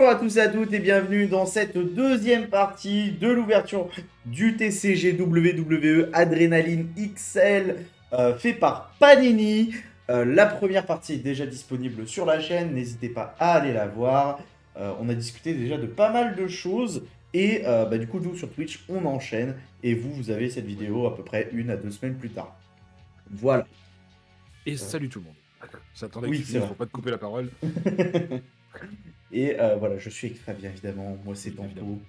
Bonjour à tous et à toutes et bienvenue dans cette deuxième partie de l'ouverture du TCG WWE Adrenaline XL fait par Panini. La première partie est déjà disponible sur la chaîne, n'hésitez pas à aller la voir. On a discuté déjà de pas mal de choses et du coup nous sur Twitch on enchaîne et vous avez cette vidéo à peu près 1 à 2 semaines plus tard. Voilà. Et salut tout le monde. J'attendais que Oui, tu c'est finisses vrai. pour pas te couper la parole. Et voilà, je suis avec Fabien évidemment, moi c'est Oui, Tanto. évidemment.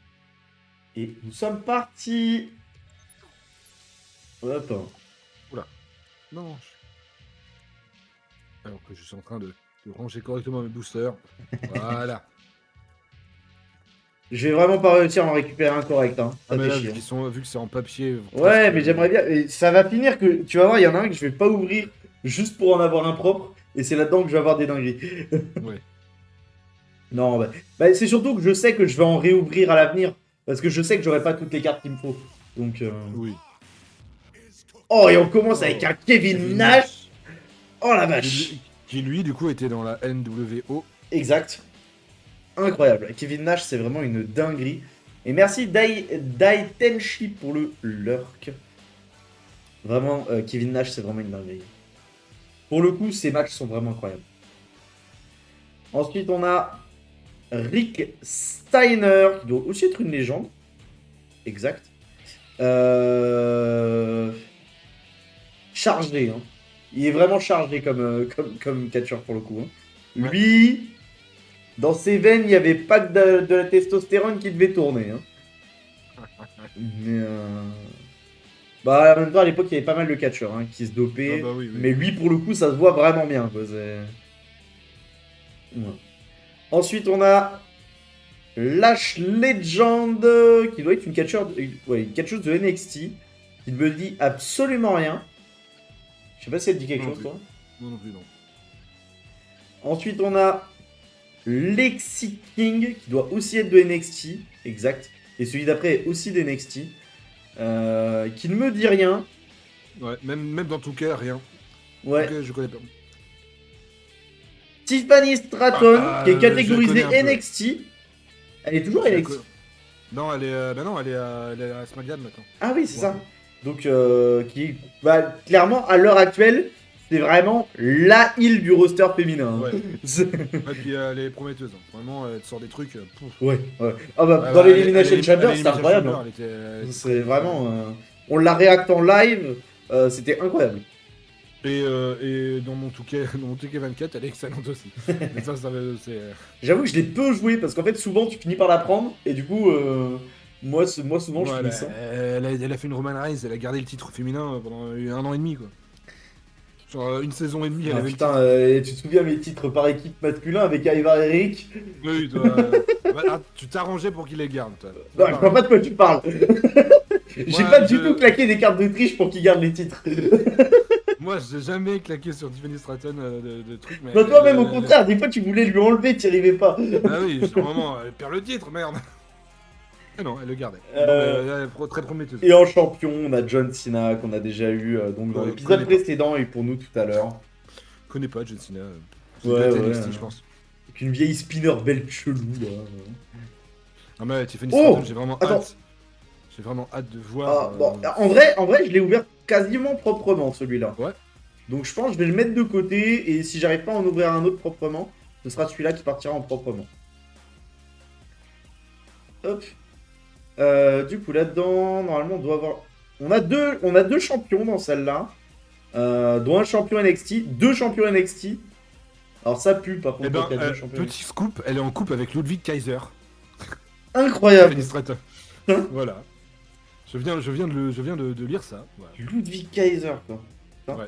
Et nous sommes partis. Hop. Oula. Non. Alors que je suis en train de ranger correctement mes boosters. Voilà. Je vais vraiment pas réussir à en récupérer un correct, hein. Ah Ça mais fait là, chier. vu que c'est en papier, presque. Ouais, mais j'aimerais bien. Et ça va finir que. Tu vas voir, il y en a un que je vais pas ouvrir juste pour en avoir un propre. Et c'est là-dedans que je vais avoir des dingueries. Ouais. Non, c'est surtout que je sais que je vais en réouvrir à l'avenir. Parce que je sais que j'aurai pas toutes les cartes qu'il me faut. Donc. Oui. Oh, et on commence avec Oh, un Kevin Nash. Oh la vache. Qui lui, du coup, était dans la NWO. Exact. Incroyable. Kevin Nash, c'est vraiment une dinguerie. Et merci Dai Tenshi pour le lurk. Vraiment, Kevin Nash, c'est vraiment une dinguerie. Pour le coup, ces matchs sont vraiment incroyables. Ensuite, on a Rick Steiner, qui doit aussi être une légende. Exact. Chargé. Hein. Il est vraiment chargé comme catcher pour le coup. Hein. Ouais. Lui, dans ses veines, il n'y avait pas que de la testostérone qui devait tourner. Hein. Mais bah, en même temps, à l'époque, il y avait pas mal de catcheurs hein, qui se dopaient. Ah bah oui. Mais lui, pour le coup, ça se voit vraiment bien. Quoi. Ouais. Ensuite, on a Lash Legend, qui doit être une catcheuse de NXT, qui ne me dit absolument rien. Je sais pas si elle te dit quelque chose, toi. Non plus, non. Ensuite, on a Lexi King, qui doit aussi être de NXT. Exact. Et celui d'après est aussi de NXT. Qui ne me dit rien. Ouais, même dans tout cas, rien. Ouais. Donc, je connais pas. Tiffany Stratton, qui est je la catégorisée connais un peu. NXT. Elle est toujours Je la NXT. Non, elle est, non, elle est à SmackDown maintenant. Ah oui, c'est ça. Donc, clairement, à l'heure actuelle, c'est vraiment la île du roster féminin. Ouais. C'est- Et puis elle est prometteuse. Hein. Vraiment, elle te sort des trucs. ouais, ouais. Ah bah, Ouais, dans ouais, l'Elimination Chamber, c'était incroyable. Chamber, Hein. elle était C'est très vraiment. On l'a réacté en live, c'était incroyable. Et dans mon touquet 24, elle est excellente aussi. Mais ça c'est. J'avoue que je l'ai peu joué parce qu'en fait, souvent, tu finis par la prendre et du coup, moi souvent, je Ouais, finis ça. elle a fait une Roman Reigns, elle a gardé le titre féminin pendant 1 an et demi, quoi. Genre une saison et demie, elle Ah avait le putain, titre. tu te souviens mes titres par équipe masculin avec Ivar et Eric? Oui, toi. Tu t'es arrangé pour qu'il les garde, toi. Non, je vois pas de quoi tu parles. J'ai Moi, pas du tout claqué des cartes de triche pour qu'ils gardent les titres. Moi, j'ai jamais claqué sur Tiffany Stratton de trucs, mais. Non, toi même au contraire, des fois tu voulais lui enlever, tu n'y arrivais pas. Bah oui, normalement, elle perd le titre, merde. Ah non, elle le gardait. Non, mais elle est très prometteuse. Et en champion, on a John Cena qu'on a déjà eu donc dans l'épisode Connais pas. précédent et pour nous tout à l'heure. Connais pas John Cena. Ouais, Ouais, ouais. NXT, je pense. Avec une vieille spinner belle chelou là. Ah mais Tiffany Oh, Stratton, j'ai vraiment attends. hâte. J'ai vraiment hâte de voir. Ah, bon, en vrai, je l'ai ouvert quasiment proprement celui-là. Ouais. Donc je pense que je vais le mettre de côté et si j'arrive pas à en ouvrir un autre proprement, ce sera celui-là qui partira en proprement. Hop. Du coup là-dedans, normalement on doit avoir. On a deux champions dans celle-là. Dont un champion NXT, deux champions NXT. Alors ça pue par contre Eh ben, quand il y a deux champions petit scoop, elle est en couple avec Ludwig Kaiser. Incroyable. Tiffany Stratton. Hein Voilà. Je viens de lire ça. Voilà. Ludwig Kaiser quoi. Hein Ouais.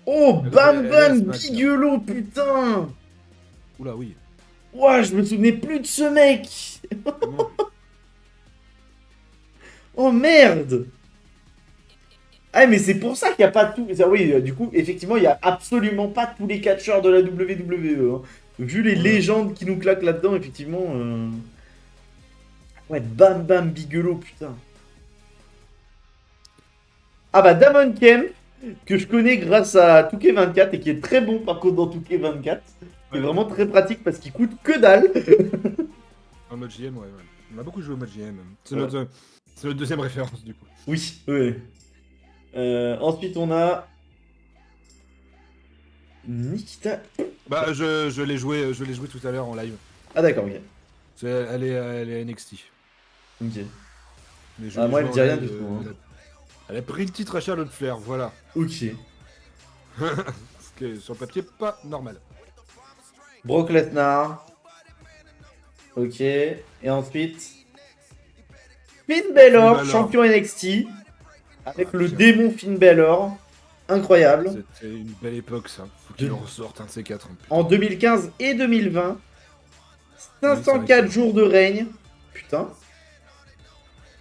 Oh Elle Bam est à Bam Smack, Bigelow putain. Oula, oui. Ouah, je me souvenais plus de ce mec. Vraiment. Oh merde. Ah mais c'est pour ça qu'il n'y a pas tout. Oui, du coup, effectivement, il n'y a absolument pas tous les catcheurs de la WWE. Hein. Vu les Voilà. légendes qui nous claquent là-dedans, effectivement. Ouais, Bam Bam Bigelow, putain. Ah bah Damon Kemp, que je connais grâce à Touquet24 et qui est très bon par contre dans Touquet24. C'est vraiment très pratique parce qu'il coûte que dalle. En mode JM, ouais. On a beaucoup joué au mode JM. C'est Ouais. notre deuxième référence, du coup. Oui, oui. Ensuite, on a Nikita. Bah, je l'ai joué tout à l'heure en live. Ah, d'accord, ok. Elle est NXT. Ok. Mais je Ah, l'ai moi, elle joué me en dit rien live, du tout. Hein. elle a pris le titre à Charlotte Flair, voilà. Ok. Ce qui est sur le papier pas normal. Brock Lesnar. Ok. Et ensuite, Finn Balor, Balor. champion NXT. Avec Ah, le putain. démon Finn Balor. Incroyable. C'était une belle époque, ça. Faut qu'il De- en ressorte un de ces quatre. Hein, putain. En 2015 et 2020. Oui, c'est vrai 504 que... jours de règne. Putain.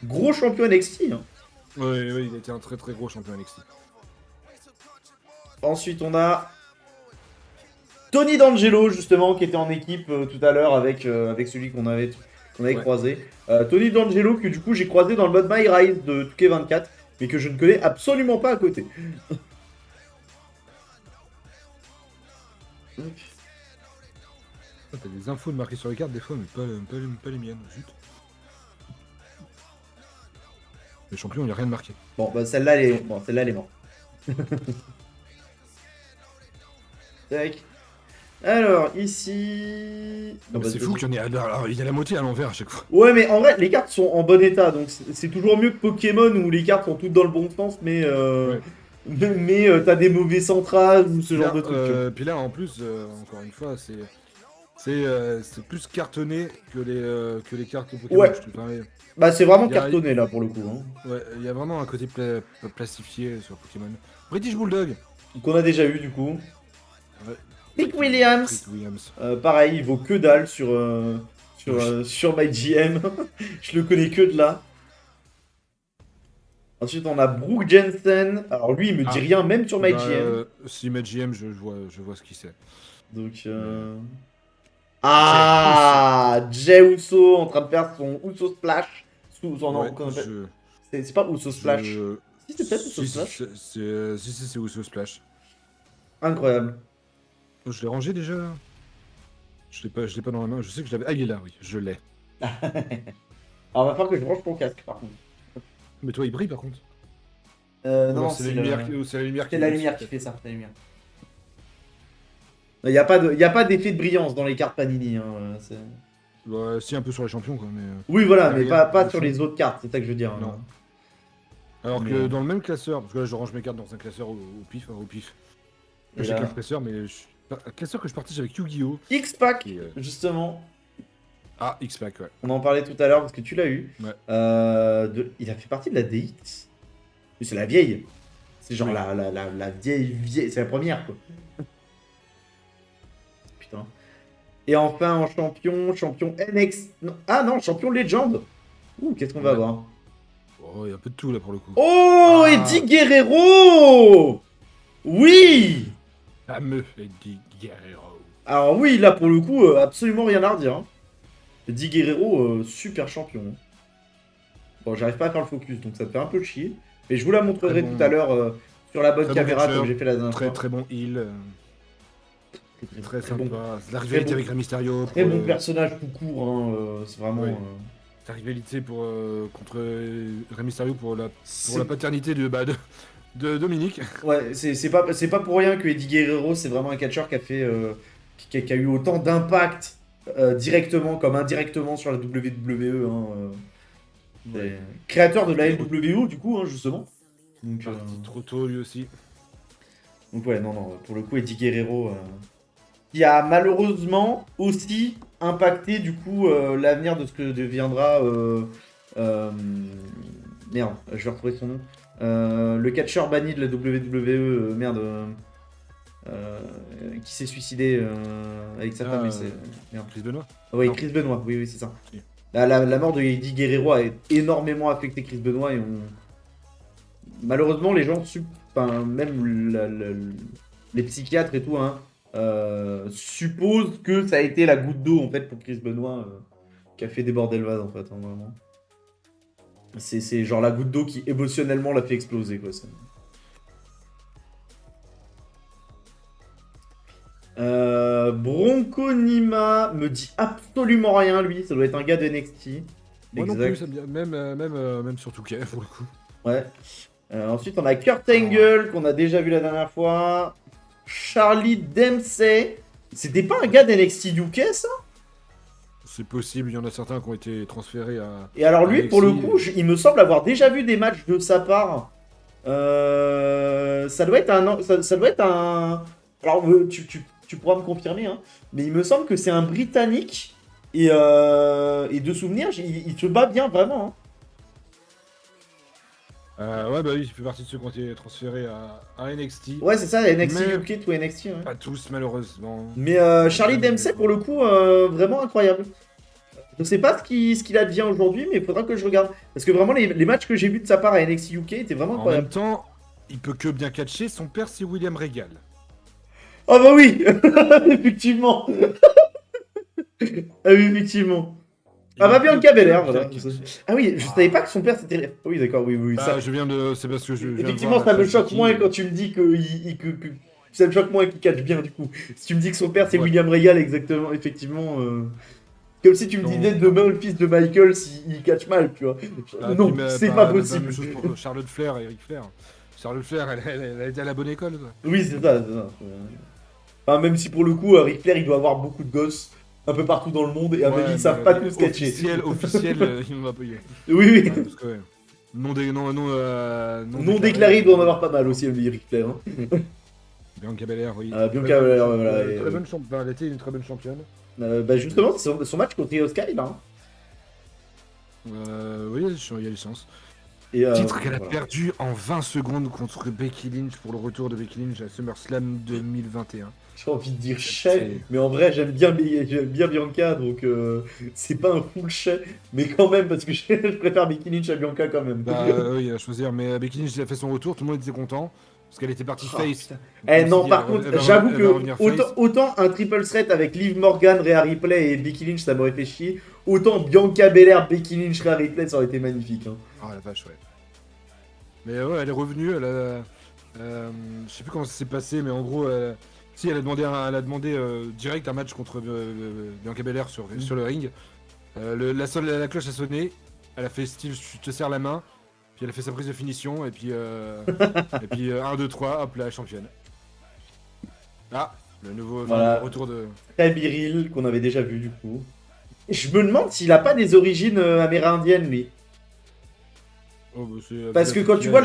Gros champion NXT. Hein. Oui, il a été un très très gros champion NXT. Ensuite, on a Tony D'Angelo, justement, qui était en équipe tout à l'heure avec celui qu'on avait Ouais. croisé. Tony D'Angelo, que du coup, j'ai croisé dans le mode My Rise de 2K24, mais que je ne connais absolument pas à côté. Ah, t'as des infos de marquées sur les cartes des fois, mais pas les miennes, zut. Les champions, il n'y a rien de marqué. Bon, bah celle-là, elle est morte. Tac. Alors, ici... Non, Mais c'est vas-y, fou vas-y. qu'il y en ait alors, il y a la moitié à l'envers à chaque fois. Ouais, mais en vrai, les cartes sont en bon état, donc c'est toujours mieux que Pokémon où les cartes sont toutes dans le bon sens, mais Ouais. t'as des mauvais centras ou ce genre de trucs. Tu vois. Puis là, en plus, encore une fois, c'est plus cartonné que les cartes Pokémon. Ouais. Je te permets. Bah, c'est vraiment Il y a- cartonné là pour le coup. Hein. Ouais, il y a vraiment un côté plastifié sur Pokémon. British Bulldog. Qu'on a déjà eu du coup. Ouais. Nick Williams. Rick Williams. Pareil, il vaut que dalle Oui. sur MyGM. Je le connais que de là. Ensuite, on a Brooke Jensen. Alors lui, il me dit Ah. rien, même sur Bah, MyGM. si MGM, je vois ce qu'il c'est. Donc. Ah, Jey Uso en train de faire son Uso Splash. Son nom, Ouais, qu'on appelle- C'est pas Uso Splash. Si, c'est peut-être Uso Si, Splash. c'est Uso Splash. Incroyable. Je l'ai rangé déjà là. Je l'ai pas dans la main. Je sais que je l'avais. Ah, il est là, oui, je l'ai. Alors, va falloir que je branche mon casque par contre. Mais toi, il brille par contre. Non, c'est la lumière, c'est la lumière c'est la lumière qui fait ça. C'est la lumière. Il n'y a pas d'effet de brillance dans les cartes Panini. Hein, Bah, si un peu sur les champions quoi, mais. Oui, voilà, y a mais rien pas de sur fou. les autres cartes, c'est ça que je veux dire. Non. Hein. Alors Mais, que dans le même classeur, parce que là je range mes cartes dans un classeur au pif, au pif. Et J'ai là- qu'un classeur, mais un classeur que je partage avec Yu-Gi-Oh! X-Pack, Et, justement. Ah, X-Pack, ouais. On en parlait tout à l'heure parce que tu l'as eu. Ouais. Il a fait partie de la DX. Mais c'est la vieille. C'est genre Oui. la vieille. C'est la première, quoi. Putain. Et enfin, en champion NX. Non. Ah non, champion Legend. Ouh, qu'est-ce qu'on va Ouais. avoir? Oh, il y a un peu de tout là pour le coup. Oh, Ah. Eddie Guerrero. Oui. Fameux Eddie Guerrero. Alors oui, là pour le coup, absolument rien à redire. Hein. Eddie Guerrero, super champion. Hein. Bon, j'arrive pas à faire le focus, donc ça me fait un peu chier. Mais je vous la montrerai Très bon. tout à l'heure sur la bonne Très bon caméra catcheur. comme j'ai fait la dernière Très fois. très bon heal. Très très bon. sympa. La rivalité avec Rey Mysterio. Très pour, bon personnage tout court, hein, c'est vraiment... Oui. La rivalité contre Rey Mysterio pour la c'est- paternité de Dominique. Ouais, c'est pas pour rien que Eddie Guerrero, c'est vraiment un catcheur qui a fait... qui a eu autant d'impact directement comme indirectement sur la WWE. Hein, Ouais. créateur de la LWO, du coup, hein, justement. Donc, Parti trop tôt lui aussi. donc ouais, non, pour le coup, Eddie Guerrero, qui a malheureusement aussi impacté, du coup, l'avenir de ce que deviendra... merde, je vais retrouver son nom. Le catcheur banni de la WWE, qui s'est suicidé avec sa femme. Merde. Chris Benoit. Ah ouais, Non. Chris Benoit, oui, c'est ça. Oui. La mort de Eddie Guerrero a énormément affecté Chris Benoit et malheureusement les gens, enfin, même les psychiatres et tout, hein, supposent que ça a été la goutte d'eau en fait pour Chris Benoit qui a fait déborder le vase en fait, hein, vraiment. C'est genre la goutte d'eau qui émotionnellement l'a fait exploser quoi. Bronco Nima me dit absolument rien, lui. Ça doit être un gars de NXT. Moi non Exact. plus, ça me dit- même sur Touquet, pour le coup. Ouais. Ensuite, on a Kurt Angle, qu'on a déjà vu la dernière fois. Charlie Dempsey. C'était pas un gars d'NXT UK, ça? C'est possible, il y en a certains qui ont été transférés à. Et alors, lui, pour le NXT. coup, il me semble avoir déjà vu des matchs de sa part. Ça doit être un. Ça doit être un. Alors, tu pourras me confirmer, hein. Mais il me semble que c'est un Britannique. Et de souvenir, il se bat bien, vraiment, hein. Ouais, bah oui, il fait partie de ceux qui ont été transférés à NXT. Ouais, c'est ça, NXT Mais- UK to NXT. Ouais. Pas tous, malheureusement. Mais Charlie Dempsey, pour le coup, vraiment incroyable. Je sais pas ce qu'il advient aujourd'hui, mais il faudra que je regarde. Parce que vraiment, les matchs que j'ai vus de sa part à NXT UK étaient vraiment En incroyables. même temps, il peut que bien catcher. Son père, c'est William Regal. Ah bah oui effectivement. Ah oui, effectivement. Ah bah Il Bianca peut Belair, que voilà. bien catcher. Ah oui, je savais pas que son père c'était... Oui, d'accord, oui, oui. Bah, Ça... je viens de. C'est parce que je. viens de Effectivement, voir ça la me chasse choque Wiki. moins quand tu me dis que... Ça me choque moins qu'il catch bien, du coup. Si tu me dis que son père c'est Ouais. William Regal, exactement, effectivement... Comme si tu me Donc- disais demain le fils de Michael s'il catch mal, tu vois. Ah, Non, puis, mais c'est pas La possible. même chose pour Charlotte Flair et Eric Flair. Charlotte Flair, elle a été à la bonne école, quoi. Oui, c'est ça, c'est ça. Enfin, même si pour le coup, Ric Flair, il doit avoir beaucoup de gosses un peu partout dans le monde et à mon avis, ils savent pas tous catcher. Officiel, il m'en va payer. Oui, oui. Ouais, parce que, ouais. Non déclaré, il doit en avoir pas mal aussi, lui, Ric Flair. Hein. Bianca Belair, oui. Bianca Belair, ouais, voilà. Très bonne championne. Elle était une très bonne championne. Bah justement, c'est son match contre Io Sky, là. Hein. Oui, il y a des chances. Et, Titre qu'elle a voilà. perdu en 20 secondes contre Becky Lynch pour le retour de Becky Lynch à SummerSlam 2021. J'ai envie de dire C'est- chais, mais en vrai, j'aime bien Bianca, donc c'est pas un full chais, mais quand même, parce que je préfère Becky Lynch à Bianca quand même. Bah oui, à choisir. Mais Becky Lynch, elle a fait son retour, tout le monde était content. Parce qu'elle était partie Oh, face. putain. Donc, Eh on s'est non, dit, par elle va- contre, elle va- j'avoue elle va revenir que face. autant un triple threat avec Liv Morgan, Rhea Ripley et Becky Lynch, ça m'aurait fait chier, autant Bianca Belair, Becky Lynch, Rhea Ripley, ça aurait été magnifique. Hein. Ah la vache, ouais. Mais ouais, elle est revenue, elle a... je sais plus comment ça s'est passé, mais en gros, si, elle a demandé direct un match contre Bianca Belair sur le ring. La cloche a sonné, elle a fait style, je te serre la main, puis elle a fait sa prise de finition, et puis, 1, 2, 3, hop là, championne. Ah, le nouveau Voilà. le retour de... Très viril, qu'on avait déjà vu du coup. Je me demande s'il a pas des origines amérindiennes, lui. Oh, bah, Parce que quand tu vois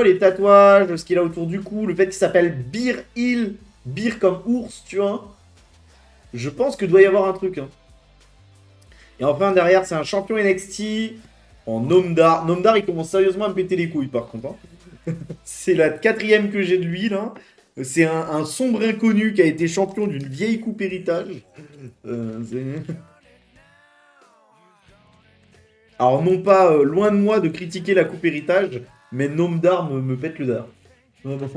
les tatouages, ce qu'il a autour du cou, le fait qu'il s'appelle Beer Hill, Beer comme ours, tu vois, je pense que doit y avoir un truc. Hein. Et enfin, derrière, c'est un champion NXT en Nomdar. Nomdar, il commence sérieusement à me péter les couilles, par contre. Hein. C'est la 4ème que j'ai de lui, là. C'est un sombre inconnu qui a été champion d'une vieille coupe héritage. Alors, non pas loin de moi de critiquer la coupe héritage, mais Nomdar me pète le dard. Vraiment.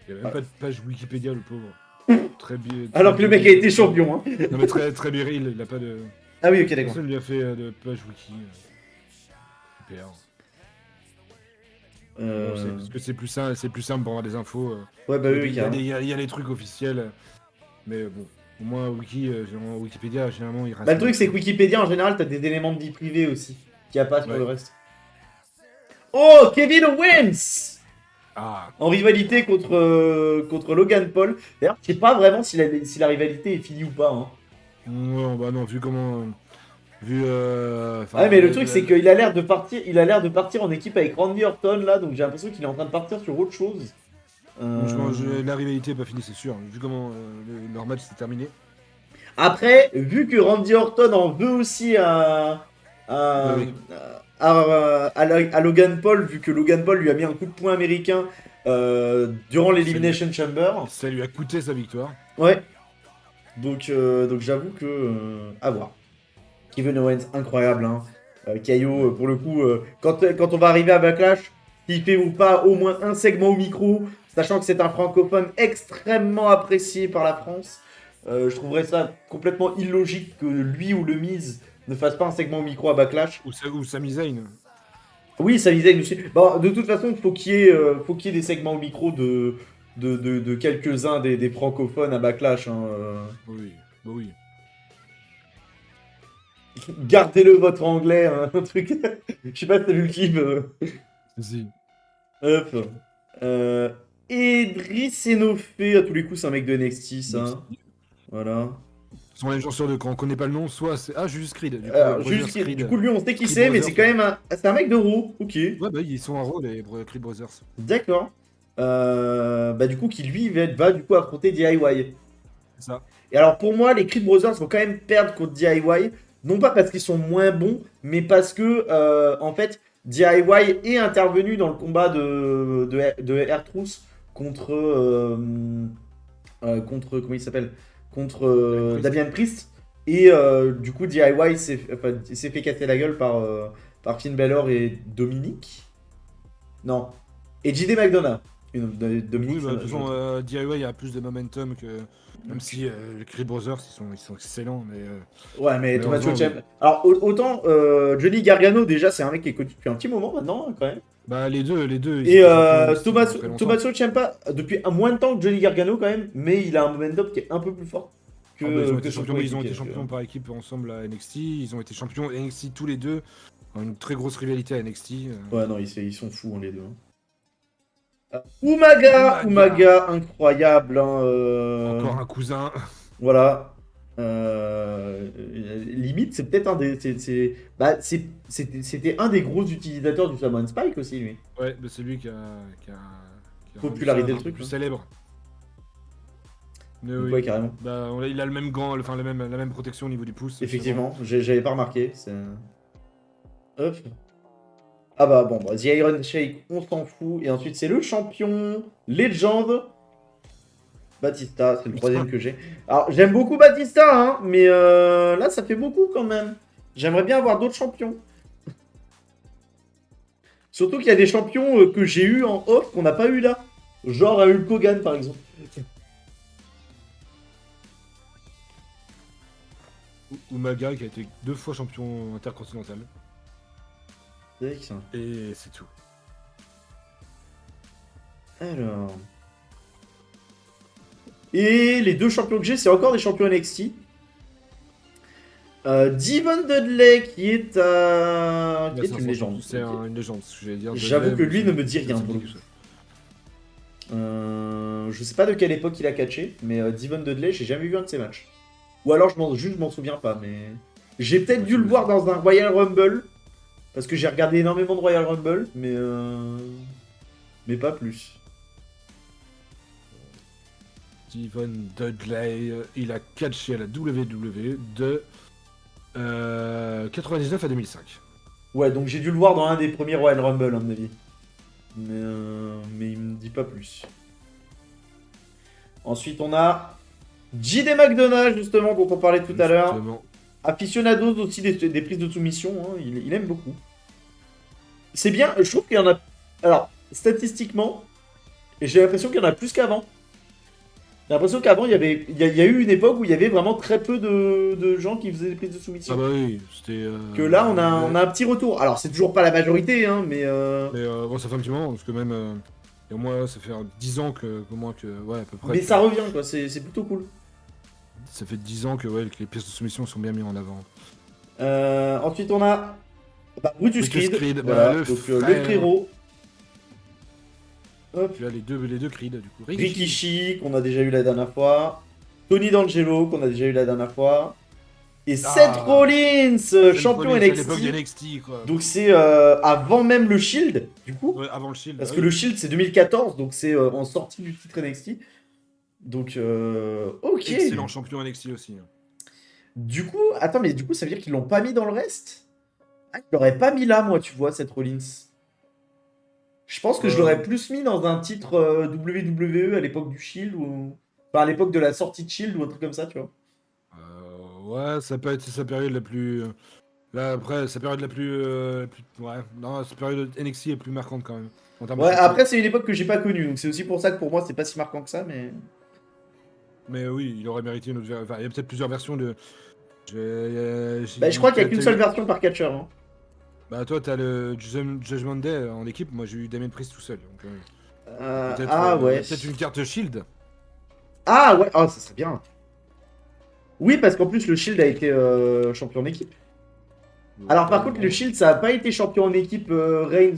Il n'y a même pas de page Wikipédia, le pauvre. Très bien. Alors que le mec a été champion. Hein. Non, mais très viril, il n'a pas de. Ah oui, ok, d'accord. Personne lui a fait de page wiki. Super. Bon, parce que c'est plus simple pour avoir des infos. Ouais, bah oui, il, y a carrément. il y a les trucs officiels. Mais bon, au moins Wikipédia, généralement, il reste. Bah, le truc, c'est que Wikipédia, en général, t'as des éléments de vie privée aussi, qu'il n'y a pas sur Ouais. le reste. Oh, Kevin Owens Ah, en rivalité contre Logan Paul. D'ailleurs, je sais pas vraiment si la rivalité est finie ou pas. Hein. ouais, bah non, vu comment. Ouais, mais le truc, c'est qu'il a l'air de partir en équipe avec Randy Orton, là, donc j'ai l'impression qu'il est en train de partir sur autre chose. Franchement, la rivalité n'est pas finie, c'est sûr. Vu comment leur match s'est terminé. Après, vu que Randy Orton en veut aussi à Oui. Logan Paul, vu que Logan Paul lui a mis un coup de poing américain durant l'Elimination Chamber. Ça lui a coûté sa victoire. Ouais. Donc j'avoue que... à voir. Kevin Owens, incroyable. Hein. Caillot, pour le coup, quand on va arriver à Backlash, s'il fait ou pas au moins un segment au micro, sachant que c'est un francophone extrêmement apprécié par la France, je trouverais ça complètement illogique que lui ou le Miz ne fasse pas un segment au micro à Backlash. Ou Sami Zayn. Oui, ça visait dessus. Bon, de toute façon, faut qu'il y ait des segments au micro de quelques-uns des francophones à Backlash. Hein, Oui, bah oui. Gardez-le votre anglais, hein, un truc. Je sais pas si t'as vu le clip. Si. Hop. Euh, Edris Enofé, à tous les coups, c'est un mec de NXT, Next. ça. Voilà. Sont les gens sûrs de quand on connaît pas le nom, soit c'est. Ah, Julius Creed, du coup, Alors, Brothers du Creed. coup, lui, on sait qui Creed c'est, mais c'est Brothers, quand ouais. même un. C'est un mec de Raw. Ok. Ouais, bah ils sont un rôle, les Creed Brothers. D'accord. Bah, du coup, qui lui va du coup affronter DIY. C'est ça. Et alors pour moi, les Creed Brothers vont quand même perdre contre DIY, non pas parce qu'ils sont moins bons, mais parce que en fait, DIY est intervenu dans le combat de R-Truth contre comment il s'appelle, contre Damien Priest. Damian Priest. Et du coup, DIY s'est fait casser la gueule par Finn Balor et Dominique. Non. Et JD McDonough. Oui, Dominique, bah, de toute je façon, trouve. DIY a plus de momentum que. Même si les Creed Brothers, ils sont excellents, mais Ouais, mais Tommaso malheureusement, oui. Ciampa. Alors, autant Johnny Gargano, déjà, c'est un mec qui est connu depuis un petit moment maintenant, hein, quand même. Bah, les deux, ils Et étaient champions NXT pendant Tommaso, très longtemps. Tommaso Ciampa, depuis un moins de temps que Johnny Gargano, quand même, mais il a un momentum qui est un peu plus fort Ah bah, que son ils ont été coéquipier. champions par équipe ensemble à NXT. Ils ont été champions NXT tous les deux. Une très grosse rivalité à NXT. Ouais, non, ils sont fous, hein, les deux. Hein. Umaga, Umaga, Umaga, incroyable. Hein, encore un cousin. voilà. Limite, c'est peut-être un des. Bah, c'était un des gros utilisateurs du Samoan Spike aussi, lui. Ouais, bah, c'est lui qui a rendu ça Popularisé le un peu truc. plus Hein. célèbre. Mais Donc, oui. ouais, carrément. Bah, il a le même gant, enfin la même protection au niveau du pouce. Finalement. Effectivement, j'avais pas remarqué. Hop. Ah bah bon, bah, The Iron Shake, on s'en fout. Et ensuite, c'est le champion Legend. Batista, c'est le troisième que j'ai. Alors, j'aime beaucoup Batista, hein, mais là, ça fait beaucoup quand même. J'aimerais bien avoir d'autres champions. Surtout qu'il y a des champions que j'ai eu en off qu'on n'a pas eu là. Genre Hulk Hogan, par exemple. Umaga qui a été 2 fois champion intercontinental. C'est vrai que ça. Et c'est tout. Alors. Et les deux champions que j'ai, c'est encore des champions NXT. Devon Dudley qui est, une légende. C'est Ok. une légende, ce que j'allais dire. J'avoue que lui ne me dit rien. Ça me Pour le dit coup. quelque chose. Je sais pas de quelle époque il a catché, mais Devon Dudley, j'ai jamais vu un de ses matchs. Ou alors je m'en souviens pas, mais j'ai peut-être dû le voir dans un Royal Rumble parce que j'ai regardé énormément de Royal Rumble, mais pas plus. Devon Dudley, il a catché à la WWE de 99 à 2005. Ouais, donc j'ai dû le voir dans un des premiers Royal Rumble, à mon avis. Mais il me dit pas plus. Ensuite, on a JD McDonough, justement, dont on parlait tout à l'heure. Justement. Aficionados aussi des prises de soumission, hein, il aime beaucoup. C'est bien, je trouve qu'il y en a. Alors, statistiquement, j'ai l'impression qu'il y en a plus qu'avant. J'ai l'impression qu'avant, il y a eu une époque où il y avait vraiment très peu de gens qui faisaient des prises de soumission. Ah bah oui, c'était. Que là, on a un petit retour. Alors, c'est toujours pas la majorité, hein, mais. Mais bon, ça fait un petit moment, parce que même. Et au moins, ça fait 10 ans qu'au moins que. Ouais, à peu près. Mais ça revient, quoi, c'est plutôt cool. Ça fait 10 ans que, ouais, que les pièces de soumission sont bien mises en avant. Ensuite, on a Brutus Creed. Bah, Voilà, le donc le frère. frérot. Hop. Tu as les deux Creed, du coup. Rikishi, qu'on a déjà eu la dernière fois. Tony D'Angelo, qu'on a déjà eu la dernière fois. Et Ah, Seth Rollins, champion À l'époque NXT. d'NXT, quoi. Donc c'est avant même le Shield, du coup. Ouais, avant le Shield. Parce ah que oui. le Shield, c'est 2014, donc c'est en sortie du titre NXT. Donc, ok. Excellent champion NXT aussi. Du coup, attends, mais du coup, ça veut dire qu'ils l'ont pas mis dans le reste? Ah, je l'aurais pas mis là, moi, tu vois, Seth Rollins. Je pense que je l'aurais plus mis dans un titre WWE à l'époque du Shield ou. Enfin, à l'époque de la sortie de Shield ou un truc comme ça, tu vois. Ouais, ça peut être sa période la plus. Là, après, sa période la plus. Ouais, non, sa période NXT est plus marquante quand même. En termes de Ouais, champion. après, c'est une époque que j'ai pas connue, donc c'est aussi pour ça que pour moi, c'est pas si marquant que ça, mais. Mais oui, il aurait mérité une autre version. Enfin, il y a peut-être plusieurs versions de. Bah, je crois qu'il y a qu'une seule version par catcheur. Hein. Bah toi t'as le Judgment Day en équipe, moi j'ai eu Damien Priest tout seul. Donc, peut-être Ah il y ouais. a peut-être une carte Shield. Ah ouais, oh, ça serait bien. Oui, parce qu'en plus, le Shield a été champion en équipe. Alors par contre, le Non. Shield, ça a pas été champion en équipe Reigns,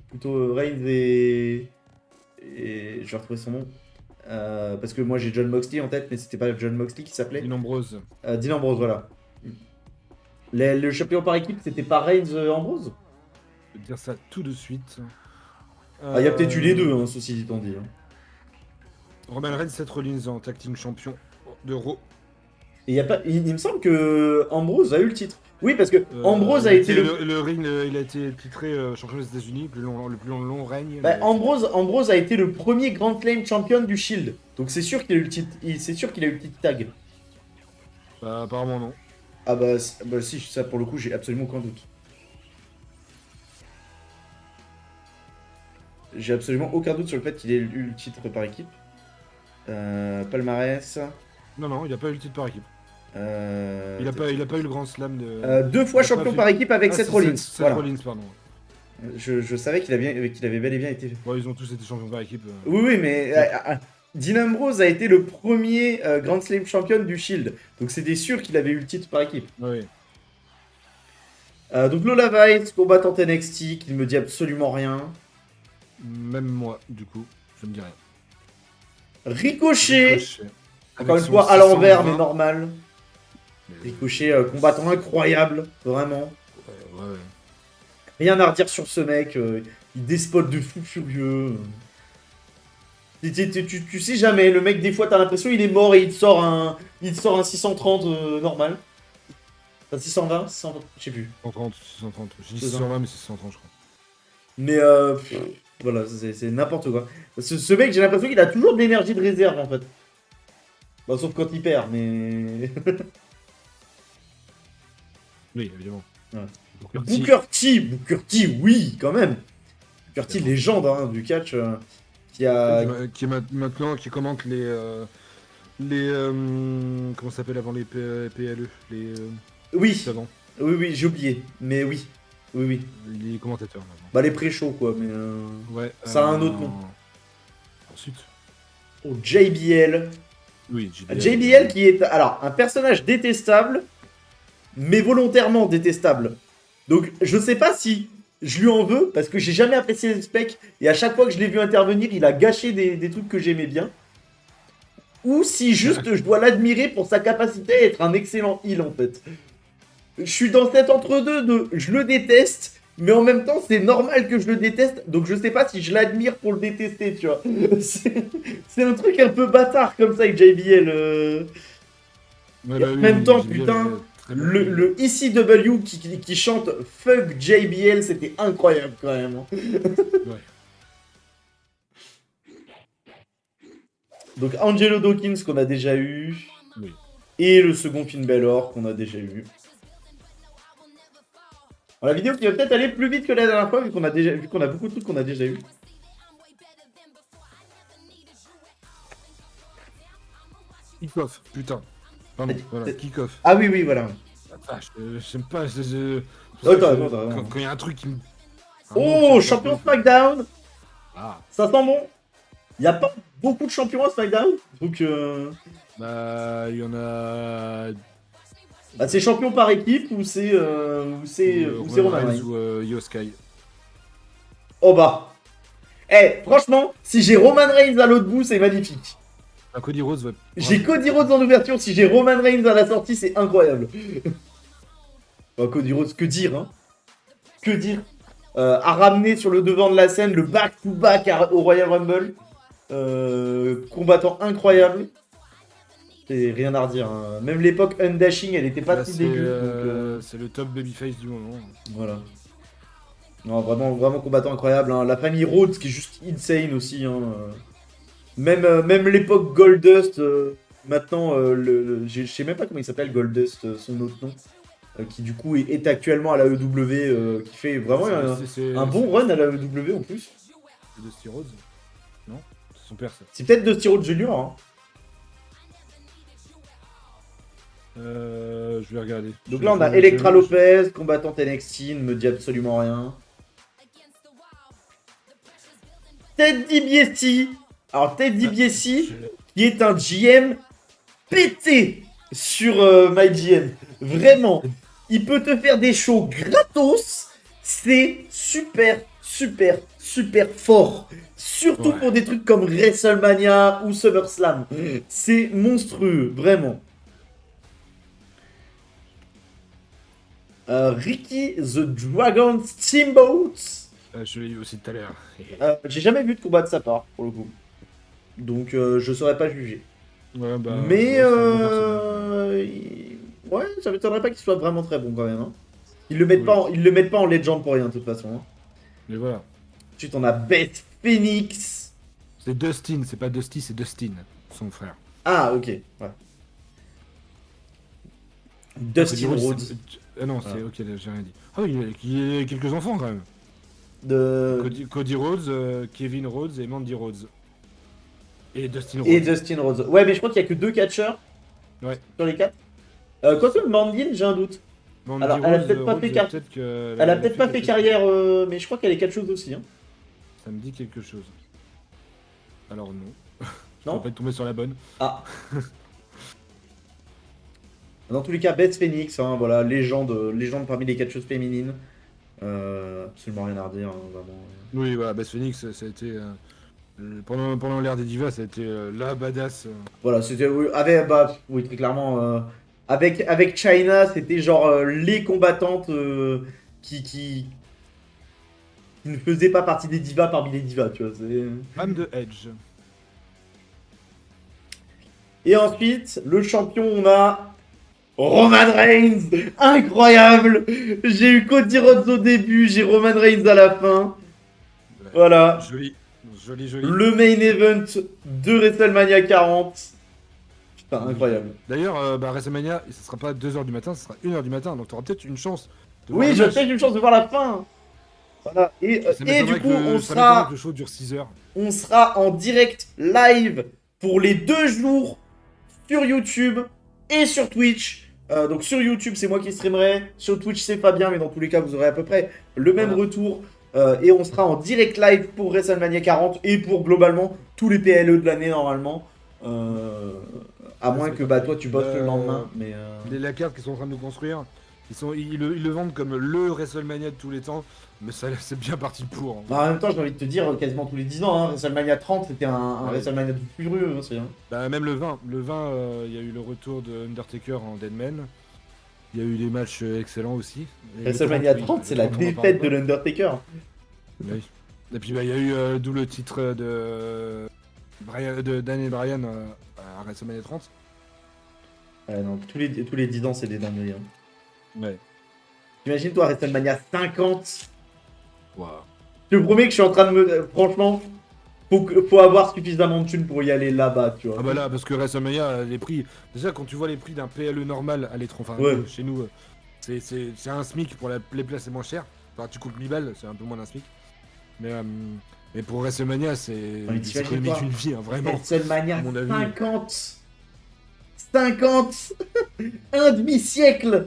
plutôt Reigns et je vais retrouver son nom. Parce que moi j'ai John Moxley en tête, mais c'était pas John Moxley qui s'appelait. Dean Ambrose. Dean Ambrose, voilà. Le champion par équipe, c'était pas Reigns Ambrose? Je vais te dire ça tout de suite. Ah, il y a peut-être eu les deux, Euh, hein, ceci dit on dit. Hein. Roman Reigns, Seth Rollins en tag team champion de Raw. Et y a pas, il me semble que Ambrose a eu le titre. Oui, parce que Ambrose a été le ring, il a été titré champion des États-Unis, le plus long règne. Bah, Ambrose a été le premier Grand Slam champion du Shield. Donc c'est sûr qu'il a eu le titre, c'est sûr qu'il a eu le titre tag. Bah, apparemment non. Ah bah, bah si, ça pour le coup, j'ai absolument aucun doute. J'ai absolument aucun doute sur le fait qu'il ait eu le titre par équipe. Palmarès. Non, il a pas eu le titre par équipe. Il a pas eu le grand slam de. 2 fois Il a pas champion fait- par équipe avec Ah, Seth c'est Rollins. Seth Voilà. Rollins, pardon. Je savais qu'il avait bel et bien été. Bon, ils ont tous été champions par équipe. Oui, oui, mais Dean Ambrose a été le premier Grand Slam champion du Shield. Donc c'était sûr qu'il avait eu le titre par équipe. Oui. Donc Lola Vice, combattante NXT, qui ne me dit absolument rien. Même moi, du coup, ça me dit rien. Ricochet, Ricochet. encore Avec une son fois à l'envers, 620. mais normal. Mais- Ricochet, combattant incroyable, vraiment. Ouais. Rien à redire sur ce mec, il despote de fou furieux. Tu sais jamais, le mec, des fois, t'as l'impression il est mort et il te sort un 630 normal. Enfin, 620, 630, je sais plus. 630, 630. J'ai dit C'est ça. 620, mais c'est 630, je crois. Mais voilà, c'est n'importe quoi. Ce mec, j'ai l'impression qu'il a toujours de l'énergie de réserve en fait. Bah, sauf quand il perd, mais. Oui, évidemment. Ouais. Booker Booker T, oui, quand même. Booker T, Évidemment. légende hein, du catch, qui a. Qui maintenant qui commente comment ça s'appelle avant les PLE, Oui, avant, oui, j'ai oublié, mais oui, oui. les commentateurs maintenant. Bah, les pré-shows quoi, mais. Ouais. Ça a un autre nom. Ensuite. Oh, JBL. Oui, JBL qui est, alors, un personnage détestable, mais volontairement détestable. Donc, je sais pas si je lui en veux, parce que j'ai jamais apprécié les specs, et à chaque fois que je l'ai vu intervenir, il a gâché des trucs que j'aimais bien. Ou si juste je dois l'admirer pour sa capacité à être un excellent heal, en fait. Je suis dans cet entre-deux de je le déteste, mais en même temps, c'est normal que je le déteste, donc je sais pas si je l'admire pour le détester, tu vois. C'est un truc un peu bâtard comme ça avec JBL. Ouais, Et bah en oui, même temps, JBL, putain, très bien. le ECW qui chante Fuck JBL, c'était incroyable quand même. Hein. Ouais. Donc Angelo Dawkins qu'on a déjà eu, Oui. et le second Finn Balor qu'on a déjà eu. Bon, la vidéo qui va peut-être aller plus vite que la dernière fois vu qu'on a beaucoup de trucs qu'on a déjà eu. Kick-off, putain. Pardon, voilà, kick-off. Ah oui, voilà. Ah, j'aime pas. Attends. Quand il y a un truc qui me. Oh, champion SmackDown. Ah, Ça sent bon. Il n'y a pas beaucoup de champions à SmackDown. Donc, bah, il y en a. bah, c'est champion par équipe ou c'est Roman Reigns. Ou Yoskai. Oh bah. Eh, franchement, si j'ai Roman Reigns à l'autre bout, c'est magnifique. Ah, Cody Rhodes, ouais. J'ai Cody Rhodes en ouverture, si j'ai Roman Reigns à la sortie, c'est incroyable. Bah, Cody Rhodes, que dire, hein. Que dire. À ramener sur le devant de la scène le back-to-back au Royal Rumble. Combattant incroyable. Et rien à redire. Hein. Même l'époque Undashing, elle était pas Là, si dégueu. c'est le top babyface du moment. Voilà. Non, vraiment combattant incroyable. Hein. La famille Rhodes qui est juste insane aussi. Hein. Même l'époque Goldust, maintenant, je sais même pas comment il s'appelle Goldust, son autre nom. Qui du coup est actuellement à la EW, qui fait vraiment un bon run à la EW en plus. C'est Dusty Rhodes. Non, c'est son père ça. C'est peut-être Dusty Rhodes Junior. Hein. Je vais regarder. Donc là, on a Elektra Lopez, combattante NXT, ne me dit absolument rien. Ted DiBiase. Alors, Ted DiBiase, qui est un GM pété sur MyGM. Vraiment. Il peut te faire des shows gratos. C'est super, super, super fort. Surtout pour des trucs comme WrestleMania ou SummerSlam. C'est monstrueux, vraiment. Ricky the Dragon Steamboat. Je l'ai eu aussi tout à l'heure. J'ai jamais vu de combat de sa part, pour le coup. Donc, je saurais pas juger. Ouais, bah, Mais, ouais, ouais, ça m'étonnerait pas qu'il soit vraiment très bon quand même. Hein. Ils le mettent pas en Legend pour rien, de toute façon. Hein. Mais voilà. Ensuite, on a Beth Phoenix. C'est Dustin, c'est pas Dusty, c'est Dustin, son frère. Ah, ok. Ouais. Dustin Rhodes. Ah non, c'est ok, j'ai rien dit. Ah oui, il y a quelques enfants quand même. Cody Rhodes, Kevin Rhodes et Mandy Rhodes. Et Dustin Rhodes. Et Dustin Rhodes. Ouais, mais je crois qu'il y a que 2 catcheurs sur les 4. Quoique Mandy, j'ai un doute. Mandy Alors, elle a peut-être pas fait Elle a peut-être pas fait carrière, mais je crois qu'elle est catcheuse aussi. Hein. Ça me dit quelque chose. Alors non. Je Non. peux pas être tombé sur la bonne. Ah. Dans tous les cas, Beth Phoenix, hein, voilà, légende parmi les catcheuses féminines. Absolument rien à redire, hein, vraiment. Oui, voilà, Beth Phoenix, ça a été. Pendant l'ère des divas, ça a été la badass. Voilà, c'était. Oui, très clairement. Avec China, c'était genre les combattantes qui ne faisaient pas partie des divas parmi les divas, tu vois. Femme de Edge. Et ensuite, le champion, on a. Roman Reigns, incroyable. J'ai eu Cody Rhodes au début, j'ai Roman Reigns à la fin. Ouais. Voilà. Joli. Le main event de WrestleMania 40. Putain, incroyable. D'ailleurs, WrestleMania, ce sera pas 2h du matin, ce sera 1h du matin, donc tu auras peut-être une chance. Oui, j'ai peut-être une chance de voir la fin. Voilà. Et du coup, on sera. Que le show dure 6h. On sera en direct live pour les 2 jours sur YouTube et sur Twitch. Donc sur YouTube, c'est moi qui streamerai. Sur Twitch, c'est Fabien, mais dans tous les cas, vous aurez à peu près le même retour. Et on sera en direct live pour WrestleMania 40 et pour globalement tous les PLE de l'année normalement. À moins que toi tu bosses le lendemain. Mais la carte qu'ils sont en train de nous construire, ils le vendent comme le WrestleMania de tous les temps, mais ça c'est bien parti pour. Hein. Bah, en même temps, j'ai envie de te dire, quasiment tous les 10 ans, hein, WrestleMania 30, c'était un WrestleMania tout furieux. Hein, bah, même le 20, il y a eu le retour de Undertaker en Deadman. Il y a eu des matchs excellents aussi. WrestleMania 30, c'est la défaite de l'Undertaker. Oui. Et puis il y a eu double titre de Daniel Bryan à WrestleMania 30. Non, tous les 10 ans, c'est des dingueries. Hein. Ouais. T'imagines toi WrestleMania 50. Wow. Je te promets que je suis en train de me... Franchement, faut avoir suffisamment de thunes pour y aller là-bas, tu vois. Ah bah là, parce que WrestleMania, les prix... Déjà, quand tu vois les prix d'un PLE normal à l'étranger, chez nous, c'est un SMIC pour les places, c'est moins cher. Enfin, tu coupes 1000 balles, c'est un peu moins d'un SMIC. Mais pour WrestleMania, c'est l'économie d'une vie, hein, vraiment. WrestleMania 50. 50. Un demi-siècle.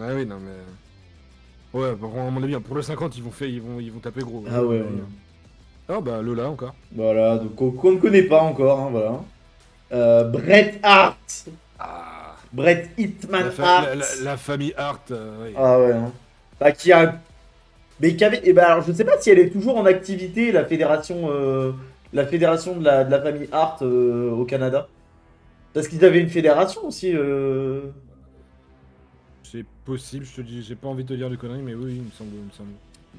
Ah oui, non mais... Ouais, à mon avis, pour le 50, ils vont taper gros. Ah ouais. Ah bah Lola encore. Voilà, donc qu'on ne connaît pas encore, hein, voilà. Bret Hart. Ah. Bret Hitman Hart. La famille Hart. Oui. Ah ouais. Hein. Bah, qui a... Mais qui avait... Et bah, alors, je ne sais pas si elle est toujours en activité, la fédération de la famille Hart au Canada. Parce qu'ils avaient une fédération aussi. C'est possible, je te dis, j'ai pas envie de te dire de conneries, mais oui, il me semble.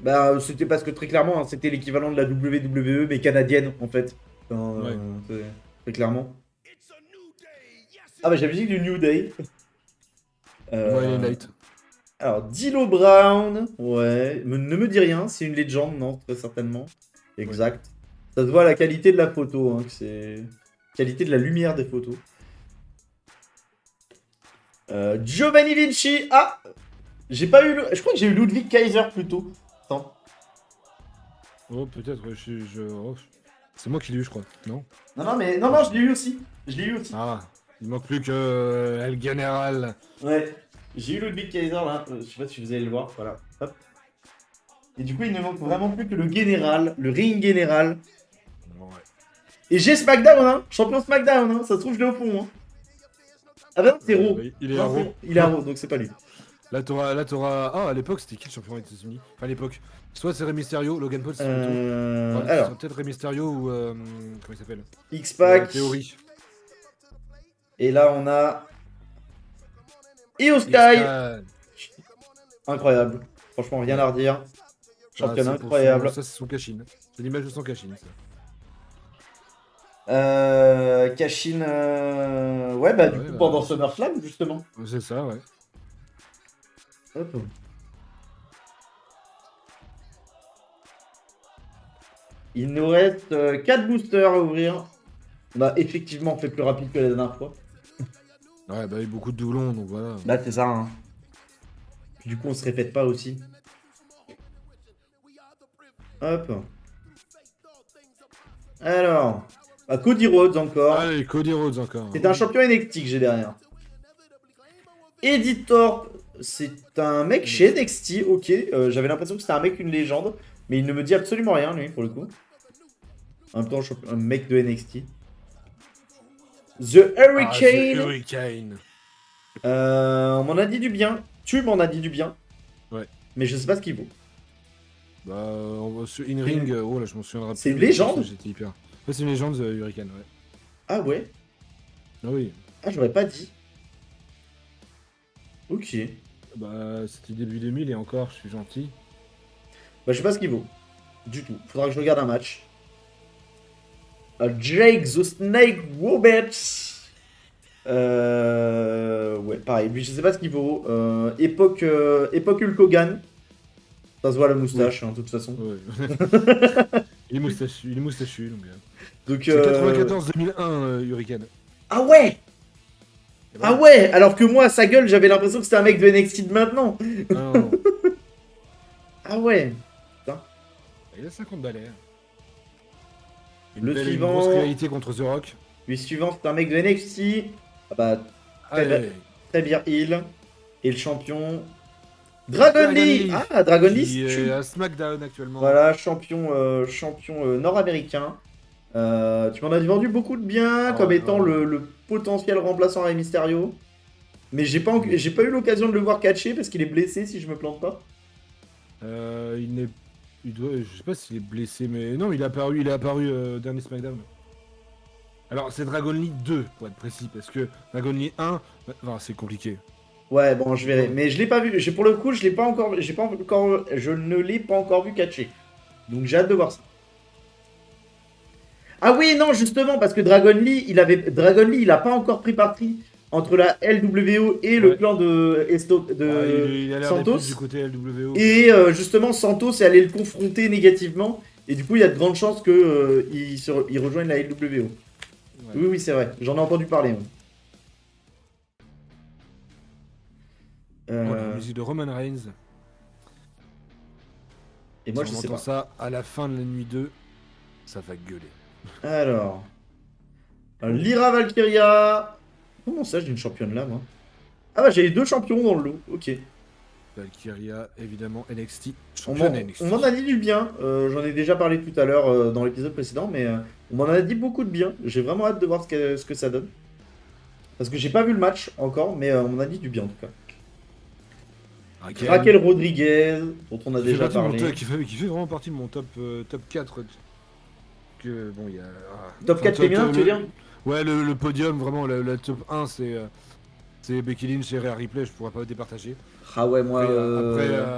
Bah, c'était parce que très clairement, hein, c'était l'équivalent de la WWE, mais canadienne, en fait. Enfin, très clairement. Ah bah, j'ai la musique du New Day. Ouais, Light. Alors, D'Lo Brown, ouais, ne me dis rien, c'est une légende, non, très certainement. Exact. Ouais. Ça se voit à la qualité de la photo, hein, que c'est... Qualité de la lumière des photos. Giovanni Vinci, ah, j'ai pas eu, je crois que j'ai eu Ludwig Kaiser plutôt. Attends. Oh peut-être, c'est moi qui l'ai eu je crois, non? Non, je l'ai eu aussi. Ah. Il manque plus que El General. Ouais. J'ai eu Ludwig Kaiser là, je sais pas si vous allez le voir, voilà. Hop. Et du coup, il ne manque vraiment plus que le général, le ring général. Ouais. Et j'ai SmackDown, hein, champion SmackDown, hein, ça se trouve, je l'ai au fond. Hein. Ah bah non, c'est Raw. Il est Non, à Raw. il est à Raw, donc c'est pas lui. Là, t'auras. Ah, à l'époque, c'était qui le champion des États-Unis? Enfin, à l'époque. Soit c'est Rey Mysterio, Logan Paul, c'est son retour. Enfin, Alors, c'est peut-être Rey Mysterio ou. Comment il s'appelle? X-Pac. Theory. Et là, on a. Io Sky. X-Pac. Incroyable. Franchement, rien à redire. Championnat c'est pour incroyable. Ça, c'est son cash-in. C'est l'image de son cash-in, ça. Cashin. Ouais, bah du Ouais, coup, bah, pendant SummerSlam, justement. C'est ça, ouais. Hop. Il nous reste 4 boosters à ouvrir. On a effectivement fait plus rapide que la dernière fois. Ouais, bah, il y a eu beaucoup de doublons, donc voilà. Bah, c'est ça, hein. Puis, du coup, on se répète pas aussi. Hop. Alors. Bah, Cody Rhodes encore. Allez, Cody Rhodes encore. C'est un champion NXT que j'ai derrière. Eddie Thorpe, c'est un mec chez NXT, ok. J'avais l'impression que c'était un mec, une légende. Mais il ne me dit absolument rien, lui, pour le coup. En même temps, un mec de NXT. The Hurricane. The Hurricane. On m'en a dit du bien. Tu m'en as dit du bien. Ouais. Mais je sais pas ce qu'il vaut. Bah, in-ring, oh là, je m'en souviendrai plus. C'est une légende. J'étais hyper. Ouais, c'est une légende, The Hurricane, ouais. Ah ouais. Ah oui. Ah, j'aurais pas dit. Ok. Bah, c'était début 2000 et encore, je suis gentil. Bah, je sais pas ce qu'il vaut. Du tout. Faudra que je regarde un match. Jake the Snake Roberts. Ouais, pareil. Lui, je sais pas ce qu'il vaut. Époque Hulk Hogan. Ça se voit la moustache, hein, de toute façon. Ouais. il est moustachu, donc. Donc, C'est 94-2001, Hurricane. Ah ouais. Et Ah voilà. ouais. Alors que moi, à sa gueule, j'avais l'impression que c'était un mec de NXT de maintenant. Ah, non. Ah ouais. Il a 50 balais. Le Une suivant. grosse rivalité contre The Rock. Lui suivant, c'est un mec de NXT. Ah bah, Allez. très bien heal. Et le champion. Dragon Lee. Ah, Dragon Lee. Qui est à SmackDown actuellement. Voilà, champion, nord-américain. Tu m'en as vendu beaucoup de bien comme étant le potentiel remplaçant à Rey Mysterio. Mais j'ai pas eu l'occasion de le voir catcher parce qu'il est blessé si je me plante pas. Je sais pas s'il est blessé, mais non, il est apparu dernier SmackDown. Alors, c'est Dragon Lee 2, pour être précis, parce que Dragon Lee 1, enfin, c'est compliqué. Ouais, bon, je verrai. Mais je l'ai pas vu. Pour le coup, je ne l'ai pas encore vu catcher. Donc j'ai hâte de voir ça. Ah oui, non, justement, parce que Dragon Lee, il a pas encore pris parti entre la LWO et le clan de Il a l'air Santos. d'être plus du côté LWO. Et justement, Santos est allé le confronter négativement. Et du coup, il y a de grandes chances qu'il rejoigne la LWO. Ouais. Oui, c'est vrai. J'en ai entendu parler. La musique de Roman Reigns. Et moi, si je on sais entend pas. ça à la fin de la nuit 2, ça va gueuler. Alors. Lyra Valkyria. Comment ça, j'ai une championne là, moi? Ah bah, j'ai les 2 champions dans le lot. Ok. Valkyria, évidemment, NXT. On NXT. m'en a dit du bien. J'en ai déjà parlé tout à l'heure dans l'épisode précédent, mais on m'en a dit beaucoup de bien. J'ai vraiment hâte de voir ce que ça donne. Parce que j'ai pas vu le match encore, mais on m'en a dit du bien en tout cas. Raquel Rodriguez, dont on a déjà parlé. Qui fait vraiment partie de mon top 4. Que, bon, y a, top 4 féminin, tu veux dire? Ouais, le podium, vraiment, le top 1, c'est Becky Lynch et Rhea Ripley, je pourrais pas départager. Ah ouais, moi.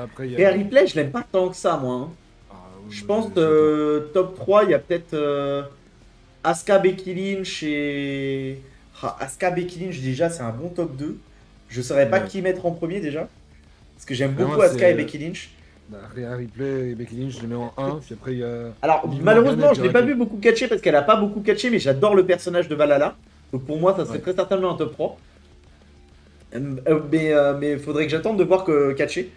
Après, Rhea Ripley, je l'aime pas tant que ça, moi. Hein. Oui, je pense top 3, il y a peut-être Asuka, Becky Lynch et. Asuka, Becky Lynch, déjà, c'est un bon top 2. Je saurais pas qui mettre en premier déjà. Parce que j'aime beaucoup Asuka et Becky Lynch. Rhea Ripley et Becky Lynch, je les mets en 1, puis après il y a. Alors, malheureusement, je l'ai pas vu beaucoup catcher parce qu'elle a pas beaucoup catché, mais j'adore le personnage de Valhalla. Donc pour moi, ça serait très certainement un top 3. Mais faudrait que j'attende de voir que catcher.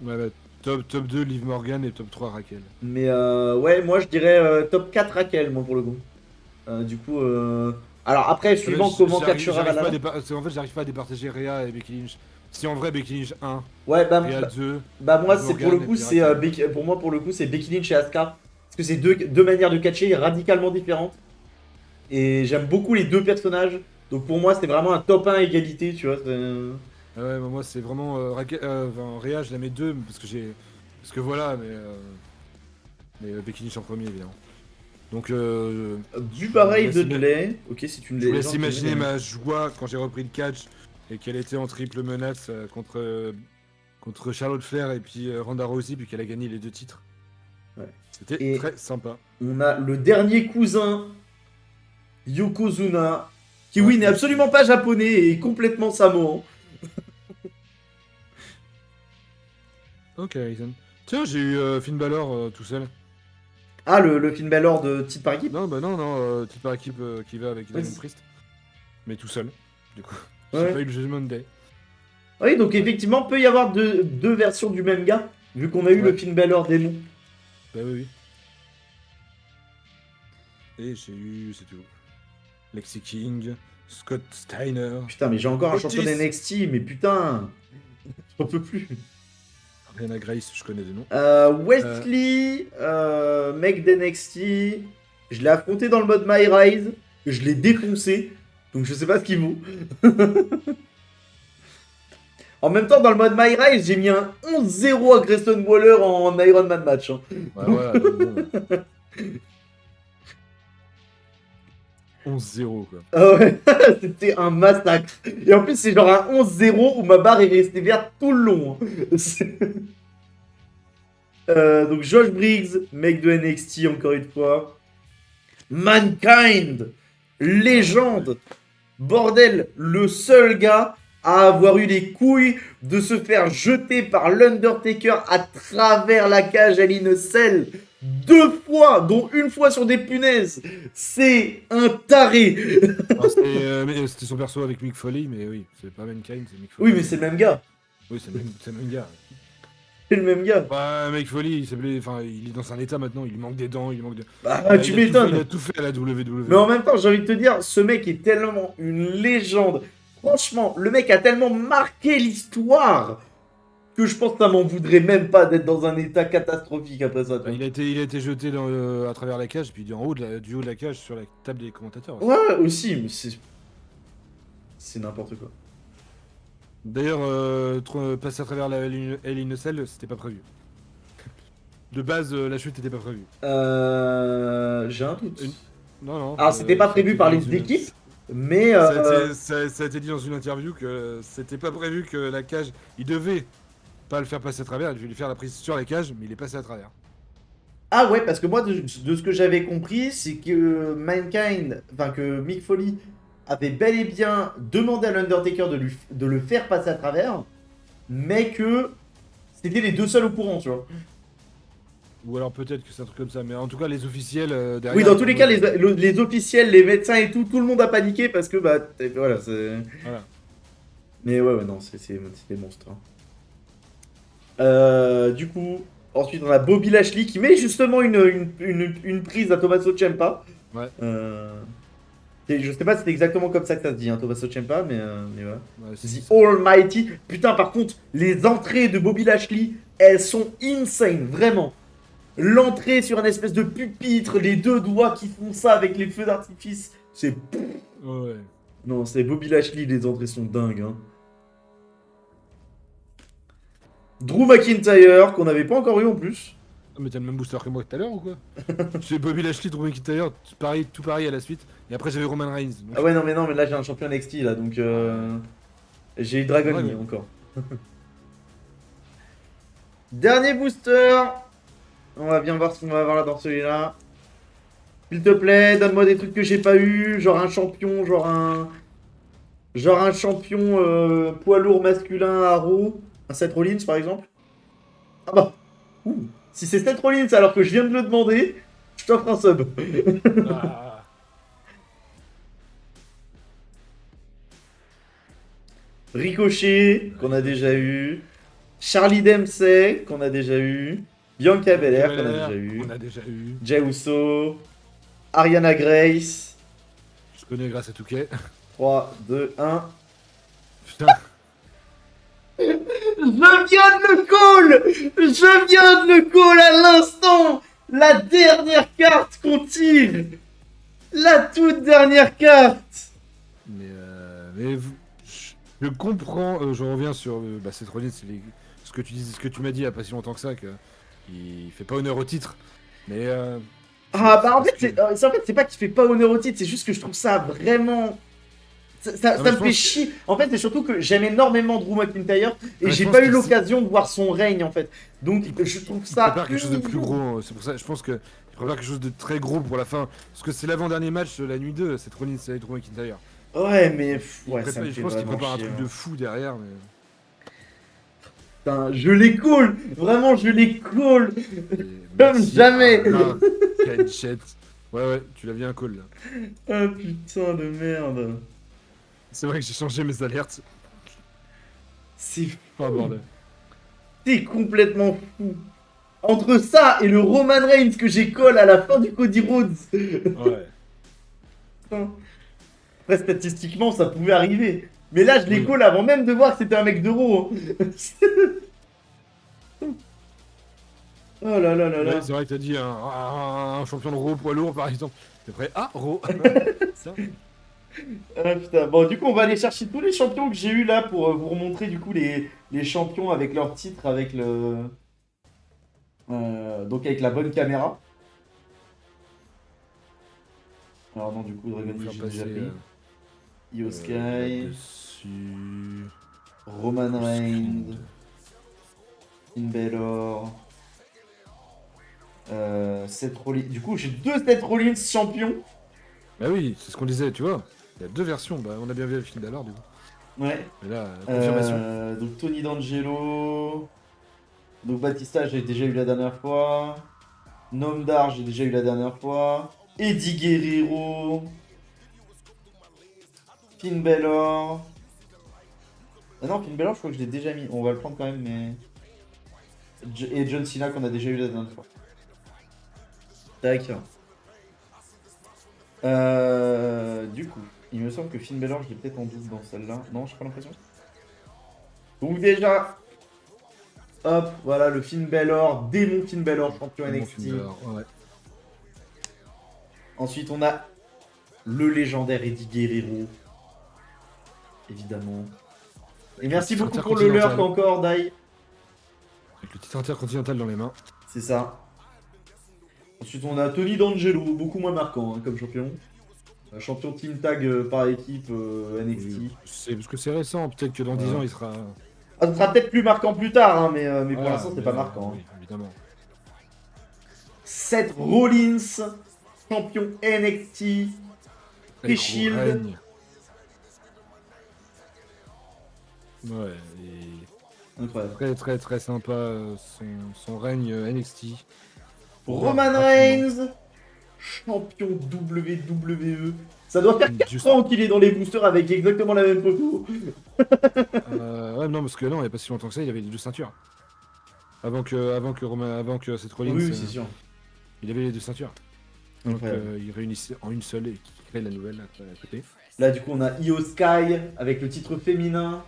Ouais, bah, top 2, Liv Morgan et top 3, Raquel. Mais ouais, moi je dirais top 4 Raquel, moi pour le coup. Du coup, Alors après, suivant comment catchera j'arrive pas à Valhalla. en fait, j'arrive pas à départager Rhea et Becky Lynch. Si en vrai, Becky Lynch 1, Ouais, Rhea 2, moi, Liv c'est pour le Morgan et coup, puis c'est Raquel. pour moi, pour le coup, c'est Becky Lynch et Asuka. Parce que c'est deux manières de catcher radicalement différentes. Et j'aime beaucoup les deux personnages. Donc pour moi, c'est vraiment un top 1 égalité, tu vois. Ah ouais, bah, moi, c'est vraiment. Enfin, Rhea, je la mets 2 parce que j'ai. Parce que voilà, mais Becky Lynch en premier, évidemment. Donc, Du je vous pareil laisse, de Dudley. Ok, c'est une je vous laisse légende. imaginer ma joie quand j'ai repris le catch et qu'elle était en triple menace contre Charlotte Flair et puis Ronda Rousey, puis qu'elle a gagné les 2 titres. Ouais. C'était Et très sympa. on a le dernier cousin, Yokozuna, qui Ouais, oui, n'est absolument pas japonais et complètement samoan. Ok, Ethan. Tiens, j'ai eu Finn Balor tout seul. Ah, le Finn Balor de titre par équipe. Non, bah non, non, type par équipe qui va avec Ouais, Damien Priest. Mais tout seul, du coup. J'ai ouais. pas eu le Judgment Day. Oui, donc effectivement, peut y avoir deux versions du même gars, vu qu'on a eu le Ouais. Finn Balor démon. Bah oui, oui. Et j'ai eu, c'est tout. Lexi King, Scott Steiner, Putain, mais j'ai encore un champion Otis, d'NXT, mais putain, j'en peux plus. Ariana Grace, je connais des noms. Wesley, mec d'NXT, je l'ai affronté dans le mode My Rise, je l'ai défoncé, donc je sais pas ce qu'il vaut. En même temps, dans le mode My Rise, j'ai mis un 11-0 à Grayson Waller en Iron Man match. Hein. Ouais, voilà, donc bon. 11-0 quoi. Ah ouais, c'était un massacre. Et en plus, c'est genre un 11-0 où ma barre est restée verte tout le long. Hein. Donc Josh Briggs, mec de NXT encore une fois. Mankind, légende. Bordel, le seul gars à avoir eu les couilles de se faire jeter par l'Undertaker à travers la cage à l'Innocell 2 fois, dont une fois sur des punaises. C'est un taré. C'était son perso avec Mick Foley, mais oui, c'est pas Mankind, c'est Mick Foley. Oui, mais c'est le même gars. Oui, c'est le même gars. C'est le même gars. Bah, Mick Foley, il est dans un état maintenant, il lui manque des dents, il lui manque de. Bah, tu Il m'étonnes. a tout fait à la WWE. Mais en même temps, j'ai envie de te dire, ce mec est tellement une légende. Franchement, le mec a tellement marqué l'histoire que je pense que ça m'en voudrait même pas d'être dans un état catastrophique après ça. Bah, il a été jeté à travers la cage, puis du haut de la cage sur la table des commentateurs. Ouais, aussi, mais c'est n'importe quoi. D'ailleurs, passer à travers la Hell in a Cell, c'était pas prévu. De base, la chute était pas prévue. J'ai un doute. Non, non. Alors, c'était pas ça a prévu été par dit les dans une- équipes, mais. Ça a été dit dans une interview que c'était pas prévu que la cage. Il devait pas le faire passer à travers, il devait lui faire la prise sur la cage, mais il est passé à travers. Ah ouais, parce que moi, de ce que j'avais compris, c'est que Mankind, enfin que Mick Foley avait bel et bien demandé à l'Undertaker de le faire passer à travers, mais que c'était les deux seuls au courant, tu vois. Ou alors peut-être que c'est un truc comme ça, mais en tout cas, les officiels derrière. Oui, dans tous les cas, les officiels, les médecins et tout le monde a paniqué parce que, bah, voilà, c'est... Voilà. Mais ouais, non, c'est des monstres. Hein. Du coup, ensuite, on a Bobby Lashley qui met justement une prise à Tommaso Ciampa. Ouais. Je sais pas si c'est exactement comme ça que ça se dit, hein, Tommaso Ciampa, mais voilà. Ouais, The Almighty. Putain, par contre, les entrées de Bobby Lashley, elles sont insane, vraiment. L'entrée sur un espèce de pupitre, les deux doigts qui font ça avec les feux d'artifice, c'est... Ouais. Non, c'est Bobby Lashley, les entrées sont dingues. Hein. Drew McIntyre, qu'on n'avait pas encore eu en plus. Ah, mais t'as le même booster que moi tout à l'heure ou quoi? J'ai Bobby Lashley, Drew McIntyre, pareil, tout pareil à la suite. Et après j'avais Roman Reigns. Donc... Ah ouais, non, mais là j'ai un champion NXT là, donc j'ai eu Dragon Ouais, Lee mais- encore. Dernier booster. On va bien voir ce qu'on va avoir là dans celui-là. S'il te plaît, donne-moi des trucs que j'ai pas eu, genre un champion, genre un champion poids lourd masculin à Raw, un Seth Rollins par exemple. Ah bah, ouh. Si c'est Seth Rollins alors que je viens de le demander, je t'offre un sub. Ah. Ricochet, qu'on a déjà eu. Charlie Dempsey, qu'on a déjà eu. Bianca Belair, qu'on a déjà eu. On a déjà eu. Jey Uso. Ariana Grace. connais grâce à Touquet. 3, 2, 1. Putain. Je viens de le call! Je viens de le call à l'instant! La dernière carte qu'on tire! La toute dernière carte! Mais je comprends, je reviens sur cette Rollins, ce que tu dis, ce que tu m'as dit il y a pas si longtemps que ça, que il fait pas honneur au titre. Mais Ah bah en parce fait, que- c'est pas qu'il fait pas honneur au titre, c'est juste que je trouve ça vraiment... Ça Non, mais me je fait pense chier. En fait, c'est surtout que j'aime énormément Drew McIntyre et mais je j'ai pense pas eu qu'il l'occasion de voir son règne en fait. Donc je trouve il ça prépare quelque chose de plus humiliant. gros. C'est pour ça, je pense que il prépare quelque chose de très gros pour la fin. Parce que c'est l'avant-dernier match de la nuit 2, cette Rollins et Drew McIntyre. Ouais, mais Il ouais, ça me je fait pense qu'il vraiment prépare un chier. truc Hein. de fou derrière. Mais... Putain, je les call. Vraiment, je les call. Et Comme merci jamais. Alain Gadget. Ouais, tu l'as bien call là. Ah putain de merde. C'est vrai que j'ai changé mes alertes. C'est Pas fou. bordel. C'est complètement fou. Entre ça et le Roman Reigns que j'ai call à la fin du Cody Rhodes. Ouais. Putain. Après, statistiquement, ça pouvait arriver. Mais là, je les Oui. call avant même de voir que c'était un mec de Raw. Oh là là là là. Ouais, c'est vrai que t'as dit un champion de Raw poids lourd par exemple. Et après, ah, Raw. Ça. Ah putain. Bon, du coup, on va aller chercher tous les champions que j'ai eu là pour vous remontrer du coup les champions avec leur titre, avec le. Donc avec la bonne caméra. Alors non, du coup, Dragon On va Lee, j'ai déjà passer pris. Io Sky, là-dessus. Roman Reigns, Finn Balor, Seth Rollins. Du coup, j'ai deux Seth Rollins champions. Bah oui, c'est ce qu'on disait, tu vois. Il y a deux versions, bah on a bien vu le film d'alors du coup. Ouais. Mais là, confirmation. Donc Tony D'Angelo. Donc Batista, j'ai déjà eu la dernière fois. Nomdar, j'ai déjà eu la dernière fois. Eddie Guerrero. Finn Balor. Ah non, Finn Balor, je crois que je l'ai déjà mis. On va le prendre quand même, mais. Et John Cena qu'on a déjà eu la dernière fois. Tac. Du coup, il me semble que Finn Balor, je l'ai peut-être en double dans celle-là. Non, j'ai pas l'impression. Donc déjà, hop, voilà le Finn Balor, démon Finn Balor, champion Mon NXT. film d'alors, ouais. Ensuite, on a le légendaire Eddie Guerrero. Évidemment. Et merci titre beaucoup pour le lurk intercontinental. encore, Dai. Avec le titre intercontinental dans les mains. C'est ça. Ensuite, on a Tony D'Angelo, beaucoup moins marquant hein, comme champion. Champion team tag par équipe NXT. Oui, c'est parce que c'est récent, peut-être que dans 10 Ouais. ans il sera. Ah, ça sera peut-être plus marquant plus tard, hein, mais pour Voilà, l'instant, c'est mais pas marquant. Oui, Hein. évidemment. Seth Rollins, champion NXT. Avec Shield. Règne. Ouais, et Incroyable. très très très sympa son règne NXT. Roman Rapidement. Reigns, champion WWE. Ça doit faire 4 Juste- ans qu'il est dans les boosters avec exactement la même photo. Ouais, non, parce que non, il n'y a pas si longtemps que ça, il avait les deux ceintures. Avant que cette Rollins, Oui, c'est sûr. il avait les deux ceintures. Donc Incroyable. il réunissait en une seule et qui crée la nouvelle à côté. Là, du coup, on a Io Sky avec le titre féminin.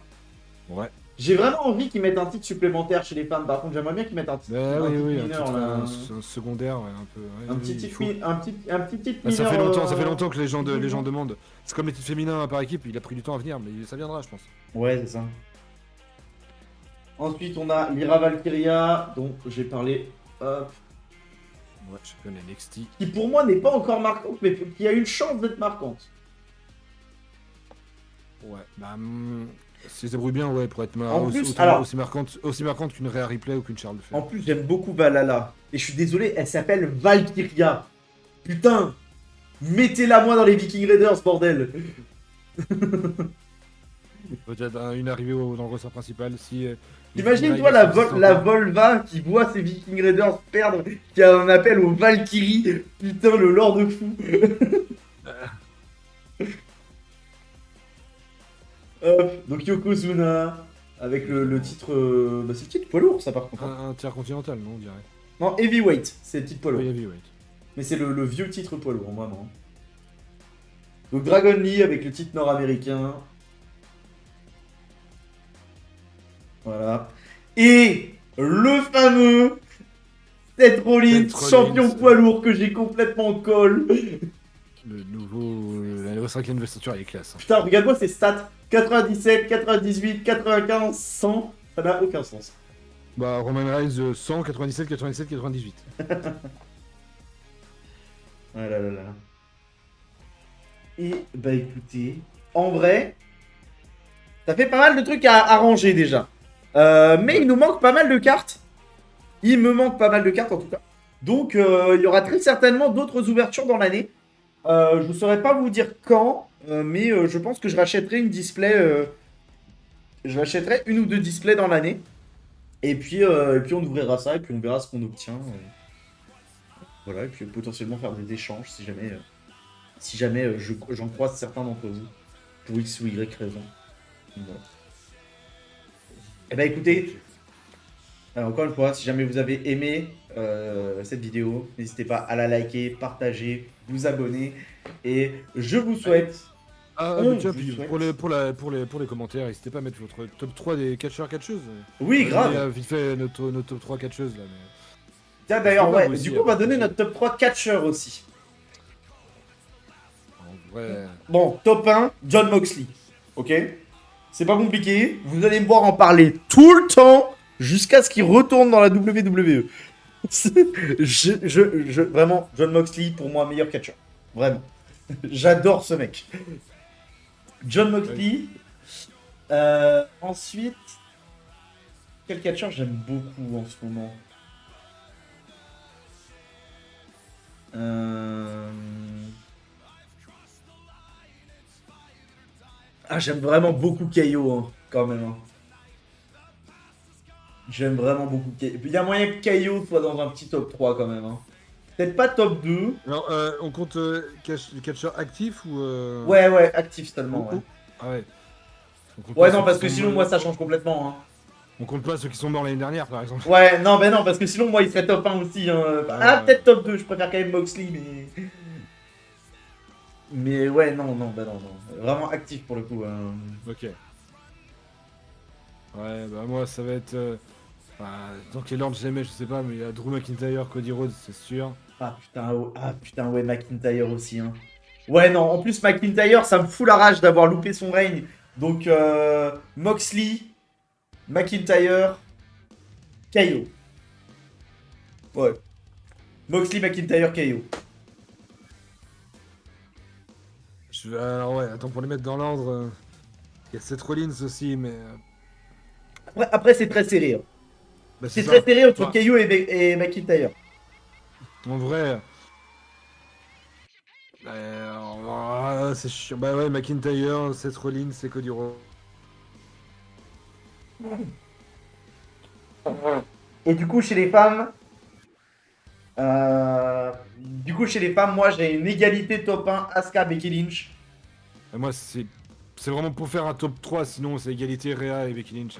Ouais. J'ai vraiment envie qu'ils mettent un titre supplémentaire chez les femmes. Par contre, j'aimerais bien qu'ils mettent un titre, Bah un oui, titre oui, un mineur. titre Là. un secondaire, ouais, un peu. Ouais, Un oui, petit il titre, faut. un petit titre Bah, ça mineur. fait longtemps que les gens demandent. C'est comme les titres féminins par équipe, il a pris du temps à venir, mais ça viendra, je pense. Ouais, c'est ça. Ensuite, on a Lyra Valkyria, dont j'ai parlé. Hop. Ouais, championne NXT. Qui pour moi n'est pas encore marquante, mais qui a une chance d'être marquante. Ouais, bah. Si elle se débrouille bien, ouais, pour être En plus, alors- aussi marquante qu'une Rhea Ripley ou qu'une Charles En Flair. plus, j'aime beaucoup Valhalla. Et je suis désolé, elle s'appelle Valkyria. Putain, mettez-la moi dans les Viking Raiders, bordel. Peut-être une arrivée dans le ressort principal si. Imagine toi la Volva qui voit ses Viking Raiders perdre, qui a un appel aux Valkyries. Putain, le lord de fou. Hop, donc Yokozuna avec le titre. Bah, c'est le titre poids lourd, ça par contre. Hein. Un intercontinental, non, on dirait. Non, Heavyweight, c'est le titre poids lourd. Oui, heavyweight. Mais c'est le vieux titre poids lourd, vraiment. Donc Dragon Lee avec le titre nord-américain. Voilà. Et le fameux Seth Rollins, Seth Rollins, champion poids lourd que j'ai complètement call. la nouvelle cinquième de ceinture, elle est classe. Hein. Putain, regarde-moi ces stats. 97, 98, 95, 100. Ça n'a aucun sens. Bah, Roman Reigns, 100, 97, 97, 98. Ah là là là. Et bah écoutez, en vrai, ça fait pas mal de trucs à arranger déjà. Mais il nous manque pas mal de cartes. Il me manque pas mal de cartes en tout cas. Donc il y aura très certainement d'autres ouvertures dans l'année. Je ne saurais pas vous dire quand, mais je pense que je rachèterai une display. Je rachèterai une ou deux displays dans l'année. Et puis on ouvrira ça et puis on verra ce qu'on obtient. Voilà, et puis potentiellement faire des échanges si jamais j'en croise certains d'entre vous. Pour X ou Y raison. Voilà. Eh ben écoutez, encore une fois, si jamais vous avez aimé cette vidéo, n'hésitez pas à la liker, partager, vous abonner. Et je vous souhaite. Ah, on bah tiens, vous puis souhaite- pour les commentaires, n'hésitez pas à mettre votre top 3 des catcheurs-catcheuses. Oui, grave. On a vite fait notre top 3 catcheuses là. Mais... Tiens, d'ailleurs, C'est pas ouais, vous aussi, du coup, on va hein, donner parce notre top 3 catcheurs aussi. En vrai. Bon, top 1, John Moxley. Ok? C'est pas compliqué. Vous allez me voir en parler tout le temps jusqu'à ce qu'il retourne dans la WWE. Vraiment, John Moxley, pour moi, meilleur catcheur. Vraiment. J'adore ce mec. John Moxley. Ensuite, quel catcheur j'aime beaucoup en ce moment? Ah, j'aime vraiment beaucoup KO, hein, quand même. Hein. J'aime vraiment beaucoup KO. Il y a moyen que KO soit dans un petit top 3 quand même. Hein. Peut-être pas top 2. Alors, on compte catcheur actif ou. Ouais, ouais, actif seulement. Ouais, Ah ouais. On compte ouais pas non, ceux parce qui que sont sinon, morts- moi, ça change complètement. Hein. On compte pas ceux qui sont morts l'année dernière, par exemple. Ouais, non, ben non, parce que sinon, moi, il serait top 1 aussi. Hein. Ah, peut-être top 2. Je préfère quand même Moxley, mais. Mais ouais, non, non, bah non, non. Vraiment actif pour le coup. Hein. Ok. Ouais, bah moi, ça va être. Donc les Lords, j'aimais, je sais pas, mais il y a Drew McIntyre, Cody Rhodes, c'est sûr. Ah putain, ouais, McIntyre aussi. Hein. Ouais, non, en plus, McIntyre, ça me fout la rage d'avoir loupé son règne. Donc, Moxley, McIntyre, KO. Ouais. Moxley, McIntyre, KO. Alors ouais, attends, pour les mettre dans l'ordre, il y a Seth Rollins aussi, mais. Après, c'est très serré. Hein. Bah, C'est ça. très serré entre Bah, KO et McIntyre. En vrai. C'est chiant. Bah ouais, McIntyre, Seth Rollins, c'est Cody Rhodes. Et du coup, chez les femmes, moi, j'ai une égalité top 1, Asuka, Becky Lynch. Moi, c'est vraiment pour faire un top 3, sinon c'est égalité Rhea et Becky Lynch.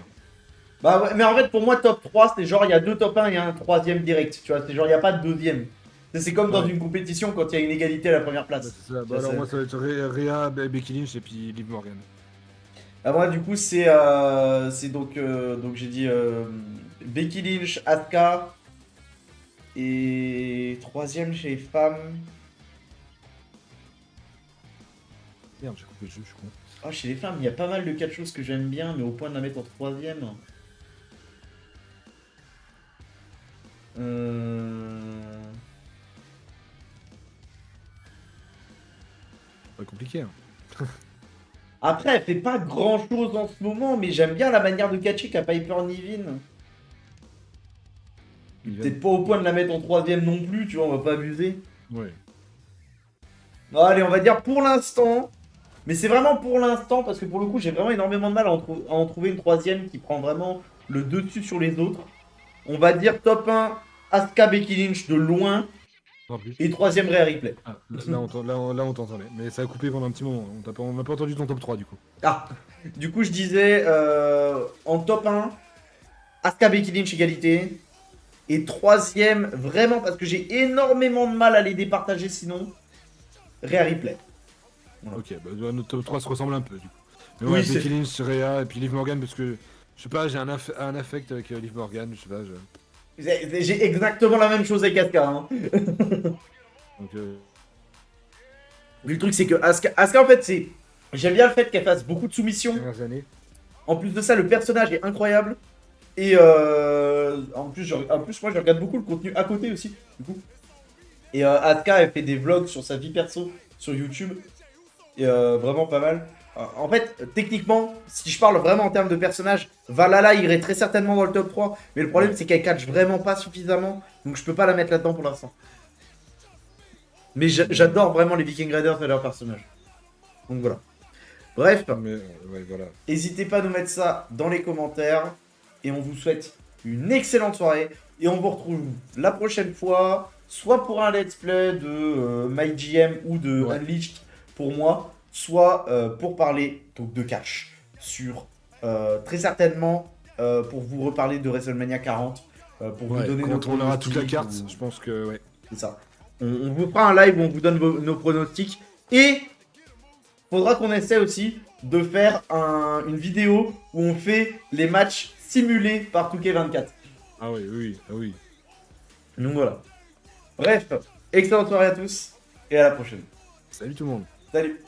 Bah ouais, mais en fait, pour moi, top 3, c'est genre, il y a deux top 1 et un troisième direct, tu vois. C'est genre, il n'y a pas de deuxième. C'est comme dans Ouais. une compétition quand il y a une égalité à la première Bah, place. c'est ça. Bah, alors moi, ça va être Rhea, Becky Lynch et puis Liv Morgan. Ah, moi, du coup, c'est donc j'ai dit Becky Lynch, Asuka. Et troisième chez les femmes. Merde, j'ai coupé le jeu, je suis con. Ah, chez les femmes, il y a pas mal de catcheuses que j'aime bien, mais au point de la mettre en troisième. Pas compliqué. Hein. Après, elle fait pas grand chose en ce moment, mais j'aime bien la manière de catcher qu'a Piper Niven. Peut-être pas au point de la mettre en troisième non plus, tu vois, on va pas abuser. Ouais. Bon, allez, on va dire pour l'instant. Mais c'est vraiment pour l'instant, parce que pour le coup, j'ai vraiment énormément de mal à en trouver une troisième qui prend vraiment le dessus sur les autres. On va dire top 1, Asuka Becky Lynch de loin. En plus. Et troisième Rhea Ripley. Ah, là, on t'entendait. Mais ça a coupé pendant un petit moment. On n'a pas entendu ton top 3 du coup. Ah, du coup, je disais en top 1, Asuka Becky Lynch égalité. Et troisième, vraiment, parce que j'ai énormément de mal à les départager sinon, Rhea Ripley. Voilà. Ok, bah notre top 3 se ressemble un peu du coup. Mais Oui, ouais, c'est- Becky Lynch, Rhea et puis Liv Morgan parce que je sais pas, j'ai un affect avec Liv Morgan, je sais pas. J'ai exactement la même chose avec Asuka. Hein. Donc Le truc, c'est que Asuka, en fait, c'est. J'aime bien le fait qu'elle fasse beaucoup de soumissions. dernières années. En plus de ça, le personnage est incroyable. Et en plus, moi, je regarde beaucoup le contenu à côté aussi. Du coup. Et Asuka, elle fait des vlogs sur sa vie perso sur YouTube. Et vraiment pas mal. En fait, techniquement, si je parle vraiment en termes de personnage, Valhalla irait très certainement dans le top 3. Mais le problème, Ouais. c'est qu'elle catch vraiment pas suffisamment. Donc je peux pas la mettre là-dedans pour l'instant. Mais j'adore vraiment les Viking Raiders et leurs personnages. Donc voilà. Bref, Mais ouais, voilà. n'hésitez pas à nous mettre ça dans les commentaires. Et on vous souhaite une excellente soirée. Et on vous retrouve la prochaine fois, soit pour un let's play de MyGM ou de Ouais. Unleashed pour moi, soit pour parler donc, de catch. Sur très certainement pour vous reparler de WrestleMania 40. Pour vous Ouais, donner nos quand on aura toute la pronostics. carte, je pense que ouais. C'est ça. On vous fera un live où on vous donne nos pronostics. Et faudra qu'on essaie aussi de faire une vidéo où on fait les matchs simulés par 2K24. Ah oui, oui, ah oui. Donc voilà. Bref, excellente soirée à tous et à la prochaine. Salut tout le monde. Salut.